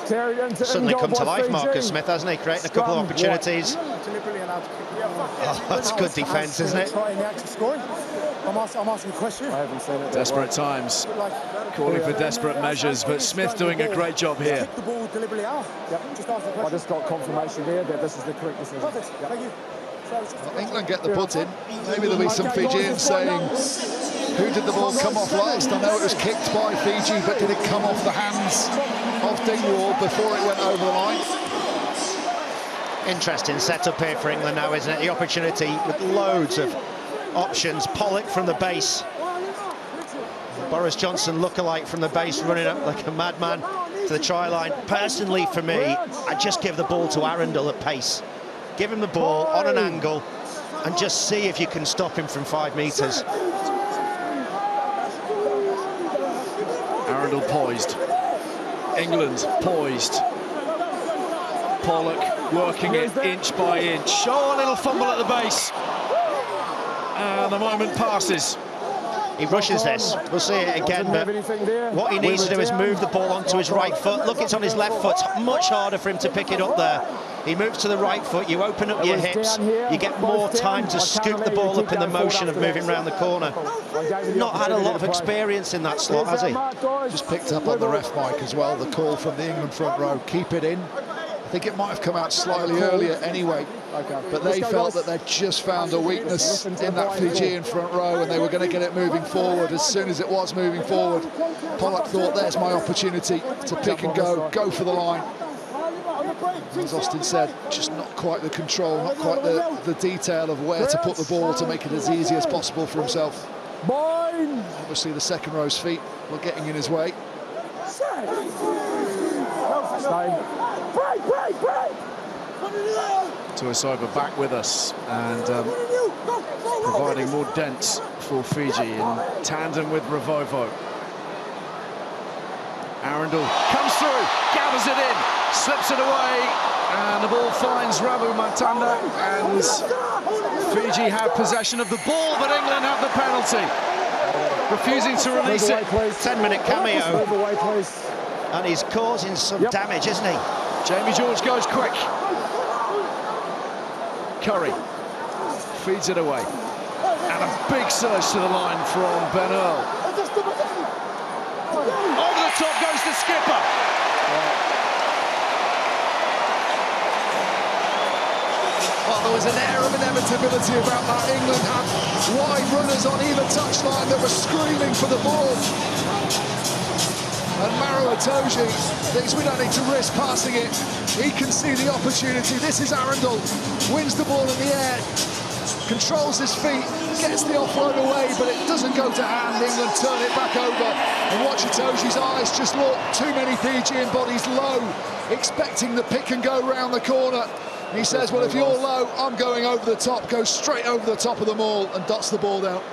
Carried into Suddenly in goal come to by life, Fiji. Marcus Smith, hasn't he? Creating a couple of opportunities. Oh, that's good defence, isn't it? I'm asking a question. I haven't seen it. Desperate times, calling for desperate measures, but Smith doing a great job here. Kick the ball deliberately out. I just got confirmation there that this is the correct decision. Perfect. Thank you. Well, England get the put in. Maybe there'll be some Fijians saying, who did the ball come off last? I know it was kicked by Fiji, but did it come off the hands of Dingwall before it went over the line? Interesting setup here for England now, isn't it? The opportunity with loads of options. Pollock from the base. Boris Johnson lookalike from the base, running up like a madman to the try line. Personally, for me, I just give the ball to Arundel at pace. Give him the ball on an angle and just see if you can stop him from 5 metres. Arundel poised. England poised. Pollock working it inch by inch. Oh, a little fumble at the base. And the moment passes. He rushes this. We'll see it again, but what he needs to do is move the ball onto his right foot. Look, it's on his left foot. Much harder for him to pick it up there. He moves to the right foot. You open up your hips. You get more time to scoop the ball up in the motion of moving around the corner. Not had a lot of experience in that slot, has he? Just picked up on the ref mic as well, the call from the England front row. Keep it in. I think it might have come out slightly earlier anyway, but they felt that they'd just found a weakness in that Fijian front row and they were going to get it moving forward. As soon as it was moving forward, Pollock thought, there's my opportunity to pick and go for the line. As Austin said, just not quite the control, not quite the detail of where to put the ball to make it as easy as possible for himself. Obviously the second row's feet were getting in his way. Break! Tuisova back with us and providing more dents for Fiji in tandem with Ravovo. Arundel comes through, gathers it in, slips it away, and the ball finds Ravu Matanda, and Fiji have possession of the ball, but England have the penalty, refusing to release it. 10-minute cameo, and he's causing some damage, isn't he? Jamie George goes quick. Curry feeds it away, and a big surge to the line from Ben Earl. Over the top goes the skipper. Well, there was an air of inevitability about that. England had wide runners on either touchline that were screaming for the ball. And Maro Itoje thinks we don't need to risk passing it. He can see the opportunity. This is Arundel, wins the ball in the air, controls his feet, gets the offload away, but it doesn't go to hand. England turn it back over. And watch Itoje's eyes just look. Too many Fijian bodies low, expecting the pick and go round the corner. He says, well, if you're low, I'm going over the top, goes straight over the top of them all and dots the ball down.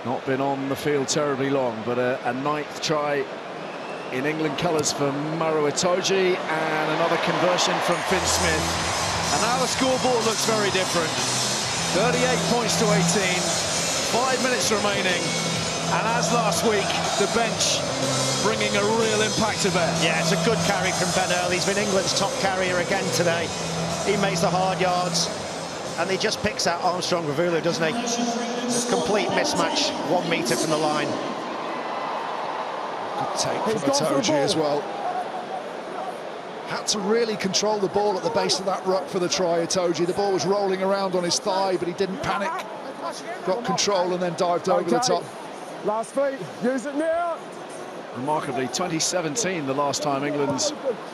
Not been on the field terribly long, but a ninth try in England colours for Maro Itoje, and another conversion from Finn Smith. And now the scoreboard looks very different. 38 points to 18, 5 minutes remaining. And as last week, the bench bringing a real impact to bear. Yeah, it's a good carry from Ben Earl. He's been England's top carrier again today. He makes the hard yards, and he just picks out Armstrong Ravulu, doesn't he? Complete mismatch, 1 metre from the line. Good take from Itoje as well. Had to really control the ball at the base of that ruck for the try, Itoje. The ball was rolling around on his thigh, but he didn't panic. Got control and then dived over the top. Last feet, use it now. Remarkably, 2017, the last time England's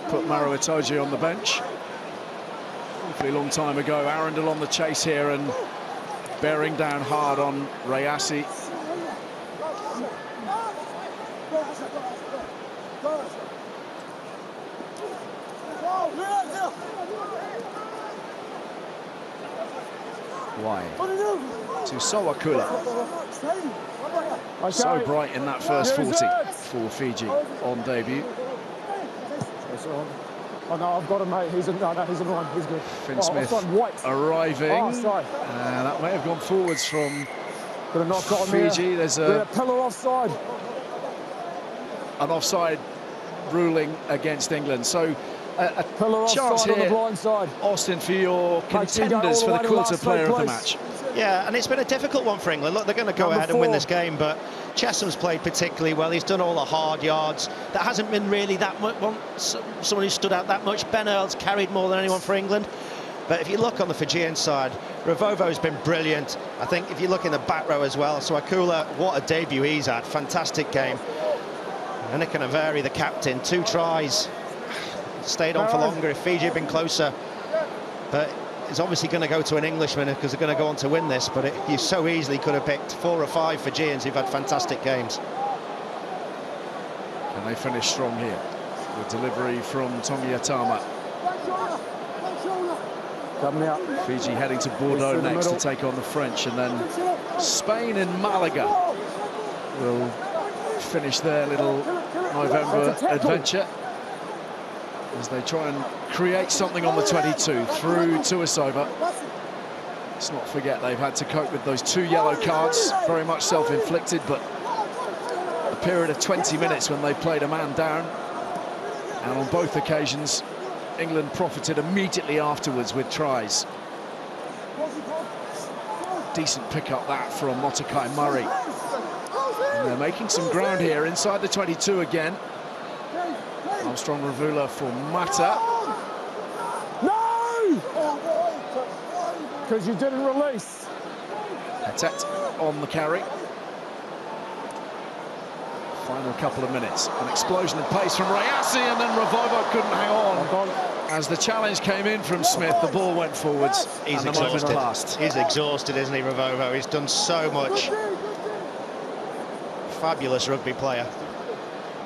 put Maro Itoje on the bench. Awfully long time ago. Arundel on the chase here and bearing down hard on Rayasi. Why? To Sowakula. So bright in that first 40 for Fiji on debut. Oh no, I've got him, mate. He's in line. He's good. Finn Smith arriving, and that may have gone forwards from Fiji. There's a pillar offside. An offside ruling against England. So a chance here, Austin, for your contenders for the Quilter Player of the Match. Yeah, and it's been a difficult one for England. Look, they're going to go ahead and win this game, but Chesham's played particularly well. He's done all the hard yards. There hasn't been really that much, someone who stood out that much. Ben Earl's carried more than anyone for England. But if you look on the Fijian side, Ravovo's been brilliant. I think if you look in the back row as well, Sowakula, what a debut he's had. Fantastic game. And Naveri, the captain, 2 tries. Stayed on for longer if Fiji had been closer. But it's obviously going to go to an Englishman because they're going to go on to win this, but you so easily could have picked 4 or 5 Fijians who've had fantastic games. Can they finish strong here? The delivery from Tongiatama. Fiji heading to Bordeaux next to take on the French, and then Spain and Malaga will finish their little November adventure as they try and create something on the 22 through Tuisova. Let's not forget they've had to cope with those 2 yellow cards, very much self-inflicted, but a period of 20 minutes when they played a man down, and on both occasions England profited immediately afterwards with tries. Decent pick up that from Motokai Murray. And they're making some ground here inside the 22 again. Armstrong Ravula for Mata. No! Because you didn't release. Patet on the carry. Final couple of minutes. An explosion of pace from Rayasi, and then Ravovo couldn't hang on. As the challenge came in from Smith, the ball went forwards. He's exhausted. He's exhausted, isn't he, Ravovo? He's done so much. Fabulous rugby player.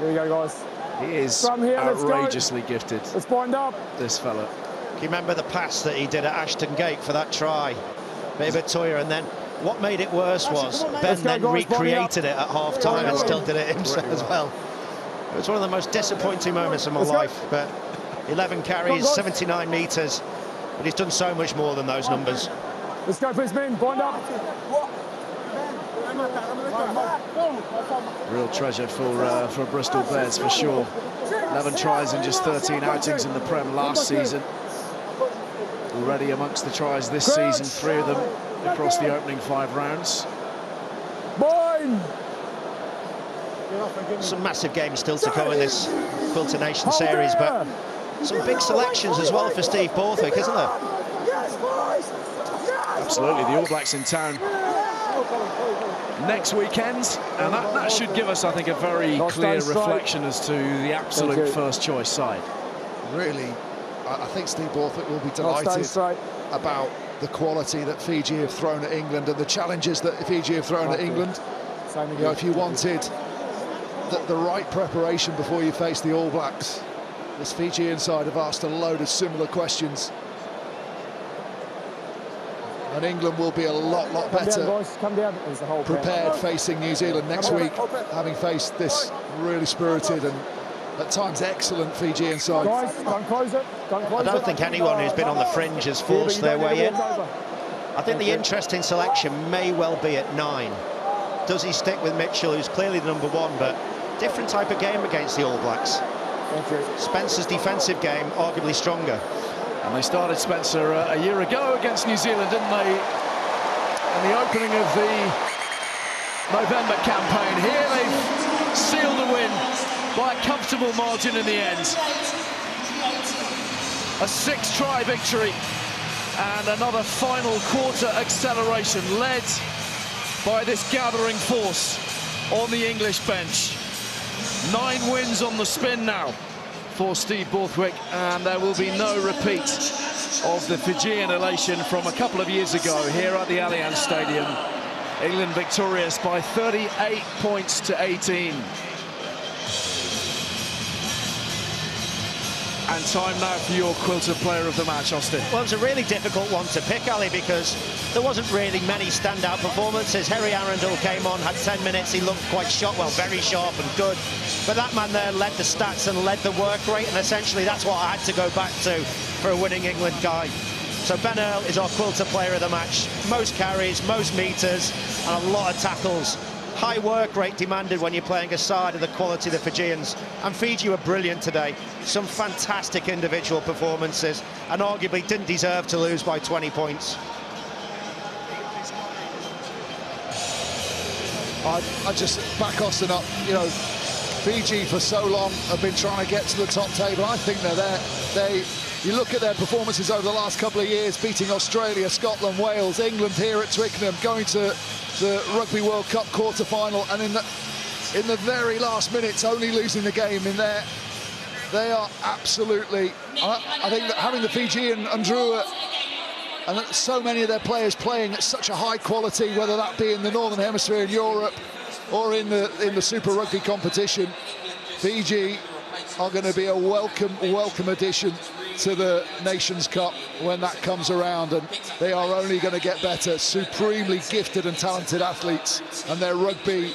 Here we go, guys. He is From here, let's go. outrageously gifted, Let's wind up. this fella. Do you remember the pass that he did at Ashton Gate for that try? Bit of a toyer, and then what made it worse was Ben then recreated it at half-time and still did it himself as well. It was one of the most disappointing moments of my life, but 11 carries, 79 metres, but he's done so much more than those numbers. Let's go, please, men. Wind up. Real treasure for Bristol Bears, for sure. 11 tries in just 13 outings in the Prem last season. Already amongst the tries this season, 3 of them across the opening 5 rounds. Some massive games still to come in this Quilter Nation series, but some big selections as well for Steve Borthwick, isn't there? Absolutely, the All Blacks in town next weekend, and that should give us, I think, a very clear reflection as to the absolute first choice side. Really, I think Steve Borthwick will be delighted about the quality that Fiji have thrown at England and the challenges that Fiji have thrown at England. You know, if you wanted the right preparation before you face the All Blacks, this Fijian side have asked a load of similar questions. And England will be a lot better prepared facing New Zealand next week, having faced this really spirited and at times excellent Fijian side. I don't think anyone who's been on the fringe has forced their way in. I think the interesting selection may well be at 9. Does he stick with Mitchell, who's clearly the number 1, but different type of game against the All Blacks? Spencer's defensive game arguably stronger. And they started Spencer a year ago against New Zealand, didn't they? In the opening of the November campaign. Here they've sealed the win by a comfortable margin in the end. A 6-try victory and another final quarter acceleration led by this gathering force on the English bench. 9 wins on the spin now for Steve Borthwick, and there will be no repeat of the Fijian elation from a couple of years ago here at the Allianz Stadium. England victorious by 38 points to 18. And time now for your Quilter player of the match, Austin. Well, it was a really difficult one to pick, Ali, because there wasn't really many standout performances. Harry Arundel came on, had 10 minutes, he looked quite sharp, well, very sharp and good. But that man there led the stats and led the work rate, and essentially that's what I had to go back to for a winning England guy. So Ben Earl is our Quilter player of the match. Most carries, most metres, and a lot of tackles. High work rate demanded when you're playing a side of the quality of the Fijians. And Fiji were brilliant today. Some fantastic individual performances, and arguably didn't deserve to lose by 20 points. I just back Austin up. You know, Fiji for so long have been trying to get to the top table. I think they're there. You look at their performances over the last couple of years, beating Australia, Scotland, Wales, England here at Twickenham, going to the Rugby World Cup quarter-final, and in the very last minutes only losing the game in there. They are absolutely, I think that having the Fijian Andrua and so many of their players playing at such a high quality, whether that be in the Northern Hemisphere in Europe or in the Super Rugby competition, Fiji are going to be a welcome addition to the Nations Cup when that comes around, and they are only going to get better. Supremely gifted and talented athletes, and their rugby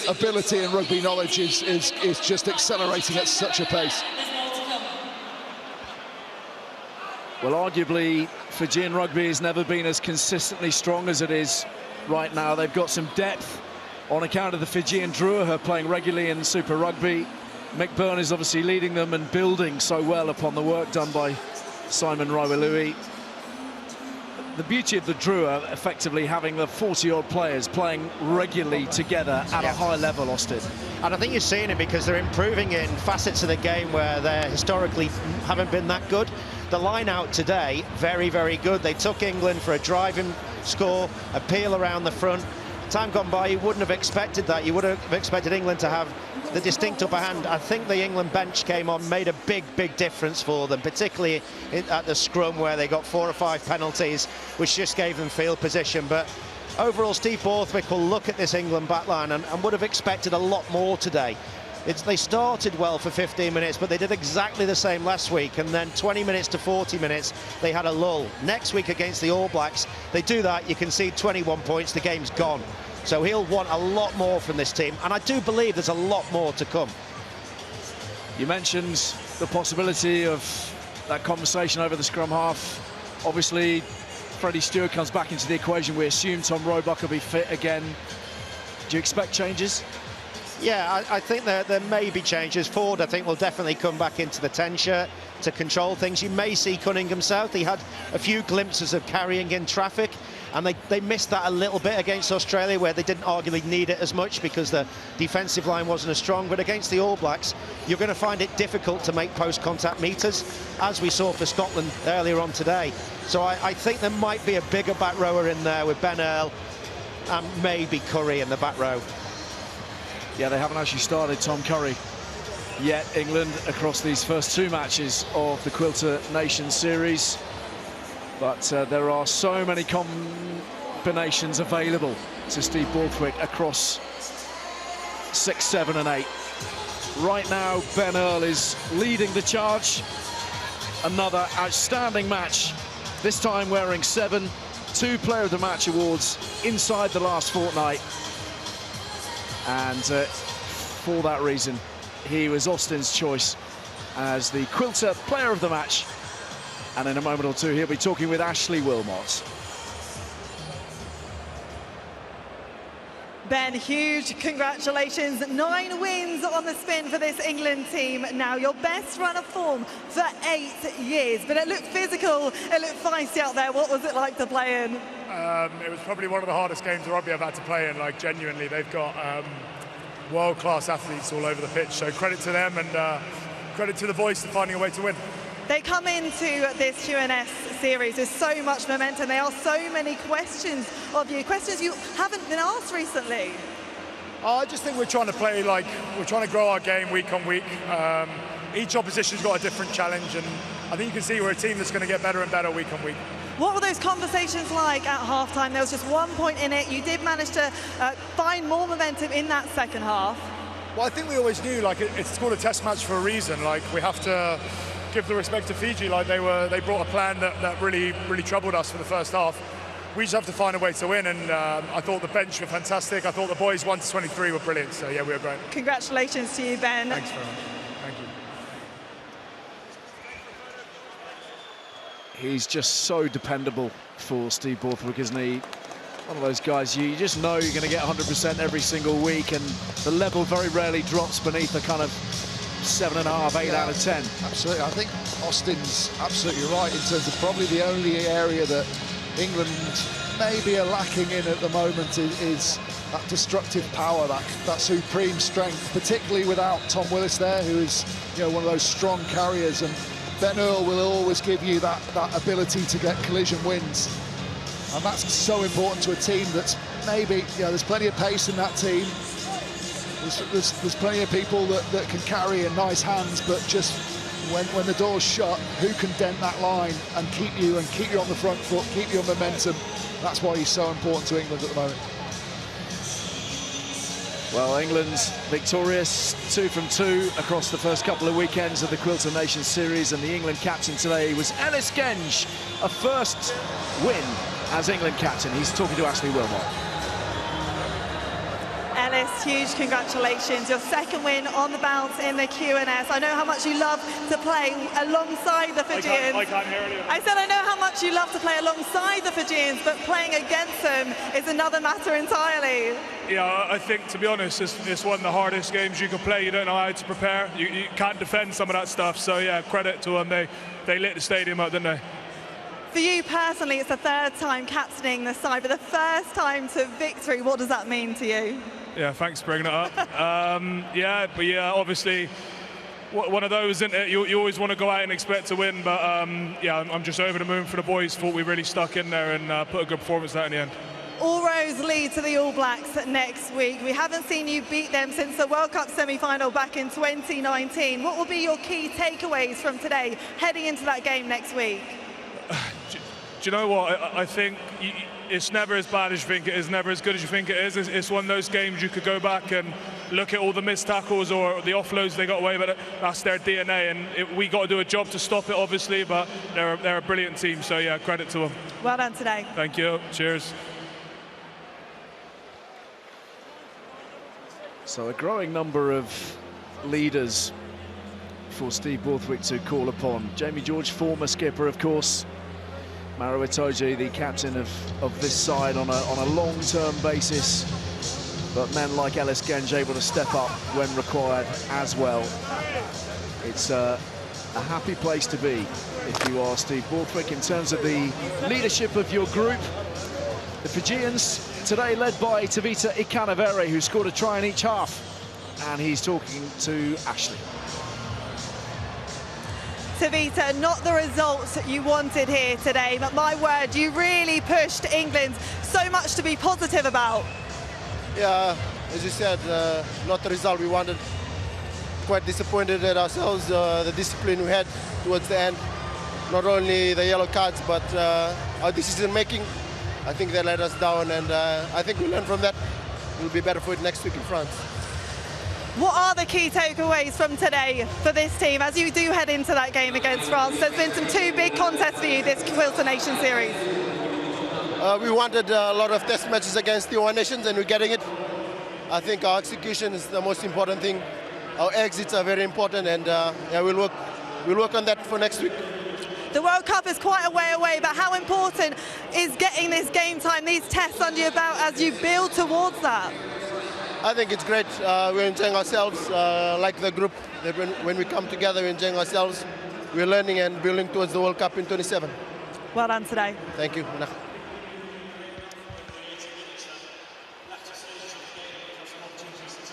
ability and rugby knowledge is just accelerating at such a pace. Well, arguably, Fijian rugby has never been as consistently strong as it is right now. They've got some depth on account of the Fijian Drua, who are playing regularly in Super Rugby. Mick Byrne is obviously leading them and building so well upon the work done by Simon Raiwalui. The beauty of the Drua, effectively having the 40-odd players playing regularly together at a high level, Austin. And I think you're seeing it because they're improving in facets of the game where they historically haven't been that good. The line out today, very, very good. They took England for a driving score, a peel around the front. Time gone by, you wouldn't have expected that. You would have expected England to have the distinct upper hand. I think the England bench came on, made a big difference for them, particularly at the scrum where they got 4 or 5 penalties, which just gave them field position. But overall, Steve Borthwick will look at this England backline and would have expected a lot more today. They started well for 15 minutes, but they did exactly the same last week, and then 20 minutes to 40 minutes, they had a lull. Next week against the All Blacks, they do that, you concede 21 points, the game's gone. So he'll want a lot more from this team, and I do believe there's a lot more to come. You mentioned the possibility of that conversation over the scrum half. Obviously, Freddie Stewart comes back into the equation. We assume Tom Roebuck will be fit again. Do you expect changes? Yeah, I think there may be changes. Ford, I think, will definitely come back into the 10 shirt to control things. You may see Cunningham South. He had a few glimpses of carrying in traffic, and they missed that a little bit against Australia, where they didn't arguably need it as much because the defensive line wasn't as strong. But against the All Blacks, you're going to find it difficult to make post-contact meters, as we saw for Scotland earlier on today. So I think there might be a bigger back rower in there with Ben Earl and maybe Curry in the back row. Yeah, they haven't actually started Tom Curry yet, England, across these first 2 matches of the Quilter Nations Series. But there are so many combinations available to Steve Borthwick across 6, 7 and 8. Right now, Ben Earl is leading the charge. Another outstanding match, this time wearing 7, 2 Player of the Match awards inside the last fortnight. And for that reason, he was Austin's choice as the Quilter Player of the Match. And in a moment or two, he'll be talking with Ashley Wilmot. Ben, huge congratulations. 9 wins on the spin for this England team. Now, your best run of form for 8 years. But it looked physical, it looked feisty out there. What was it like to play in? It was probably one of the hardest games of rugby I've had to play in. Like, genuinely, they've got world-class athletes all over the pitch. So credit to them, and credit to the boys for finding a way to win. They come into this QNS series with so much momentum. There are so many questions of you, questions you haven't been asked recently. I just think we're trying to play like, we're trying to grow our game week on week. Each opposition's got a different challenge, and I think you can see we're a team that's going to get better and better week on week. What were those conversations like at halftime? There was just 1 point in it. You did manage to find more momentum in that second half. Well, I think we always knew, like, it's called a test match for a reason. Like, we have to give the respect to Fiji. Like, they brought a plan that really troubled us for the first half. We just have to find a way to win, and I thought the bench were fantastic. I thought the boys 1 to 23 were brilliant. So yeah, we were great. Congratulations to you, Ben. Thanks very much. Thank you. He's just so dependable for Steve Borthwick, isn't he? One of those guys you just know you're going to get 100% every single week, and the level very rarely drops beneath a kind of 7.5, 8 out of 10. Absolutely. I think Austin's absolutely right in terms of probably the only area that England maybe are lacking in at the moment is that destructive power, that supreme strength, particularly without Tom Willis there, who is, you know, one of those strong carriers, and Ben Earl will always give you that ability to get collision wins. And that's so important to a team that's maybe, you know, there's plenty of pace in that team. There's plenty of people that can carry in nice hands, but just when the door's shut, who can dent that line and keep you on the front foot, keep you on momentum? That's why he's so important to England at the moment. Well, England's victorious 2 from 2 across the first couple of weekends of the Quilter Nations Series, and the England captain today was Ellis Genge, a first win as England captain. He's talking to Ashley Wilmot. Ellis, huge congratulations. Your second win on the bounce in the QNS. I know how much you love to play alongside the Fijians. I can't hear anything. I said I know how much you love to play alongside the Fijians, but playing against them is another matter entirely. Yeah, I think, to be honest, it's one of the hardest games you can play. You don't know how to prepare. You can't defend some of that stuff. So, yeah, credit to them. They lit the stadium up, didn't they? For you personally, it's the 3rd time captaining the side, but the first time to victory. What does that mean to you? Yeah, thanks for bringing it up. Yeah, obviously, one of those, isn't it? You always want to go out and expect to win, but yeah, I'm just over the moon for the boys. Thought we really stuck in there and put a good performance out in the end. All roads lead to the All Blacks next week. We haven't seen you beat them since the World Cup semi-final back in 2019. What will be your key takeaways from today, heading into that game next week? Do you know what? I think it's never as bad as you think it is, never as good as you think it is. It's one of those games you could go back and look at all the missed tackles or the offloads they got away with. That's their DNA, and we got to do a job to stop it, obviously, but they're a brilliant team, so yeah, credit to them. Well done today. Thank you. Cheers. So a growing number of leaders for Steve Borthwick to call upon. Jamie George, former skipper, of course. Maro Itoje, the captain of this side on a long-term basis. But men like Ellis Genge able to step up when required as well. It's a happy place to be if you are Steve Borthwick in terms of the leadership of your group. The Fijians today led by Tavita Ikanavere, who scored a try in each half. And he's talking to Ashley. Tavita, not the results you wanted here today, but my word, you really pushed England. So much to be positive about. Yeah, as you said, not the result we wanted. Quite disappointed at ourselves, the discipline we had towards the end. Not only the yellow cards, but our decision making. I think they let us down, and I think we learn from that. We'll be better for it next week in France. What are the key takeaways from today for this team as you do head into that game against France? There's been two big contests for you this Quilter Nation series. We wanted a lot of test matches against the One Nations, and we're getting it. I think our execution is the most important thing. Our exits are very important, and yeah, we'll work on that for next week. The World Cup is quite a way away, but how important is getting this game time, these tests under your belt as you build towards that? I think it's great. We're enjoying ourselves, like the group. When we come together, we're enjoying ourselves. We're learning and building towards the World Cup in 27. Well done today. Thank you.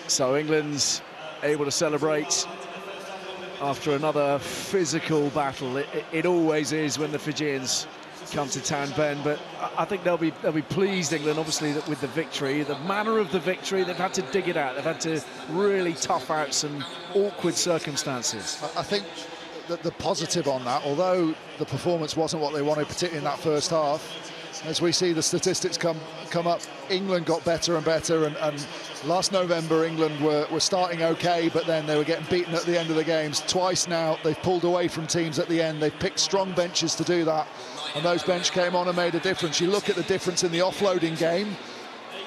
So England's able to celebrate after another physical battle. It always is when the Fijians come to Tan Ben, but I think they'll be pleased, England, obviously, that with the victory, the manner of the victory. They've had to dig it out. They've had to really tough out some awkward circumstances. I think that the positive on that, although the performance wasn't what they wanted, particularly in that first half, as we see the statistics come up, England got better and better, and last November England were starting okay, but then they were getting beaten at the end of the games. Twice now they've pulled away from teams at the end. They've picked strong benches to do that, and those bench came on and made a difference. You look at the difference in the offloading game,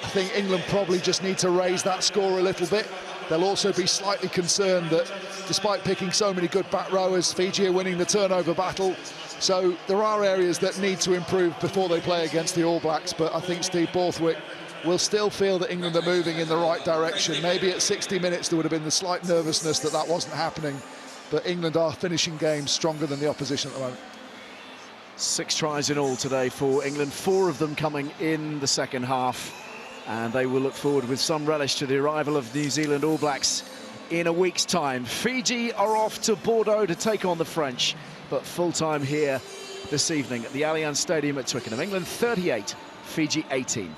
I think England probably just need to raise that score a little bit. They'll also be slightly concerned that despite picking so many good back rowers, Fiji are winning the turnover battle. So there are areas that need to improve before they play against the All Blacks, but I think Steve Borthwick will still feel that England are moving in the right direction. Maybe at 60 minutes there would have been the slight nervousness that wasn't happening, but England are finishing games stronger than the opposition at the moment. 6 tries in all today for England, 4 of them coming in the second half, and they will look forward with some relish to the arrival of New Zealand All Blacks in a week's time. Fiji are off to Bordeaux to take on the French, but full-time here this evening at the Allianz Stadium at Twickenham. England 38, Fiji 18.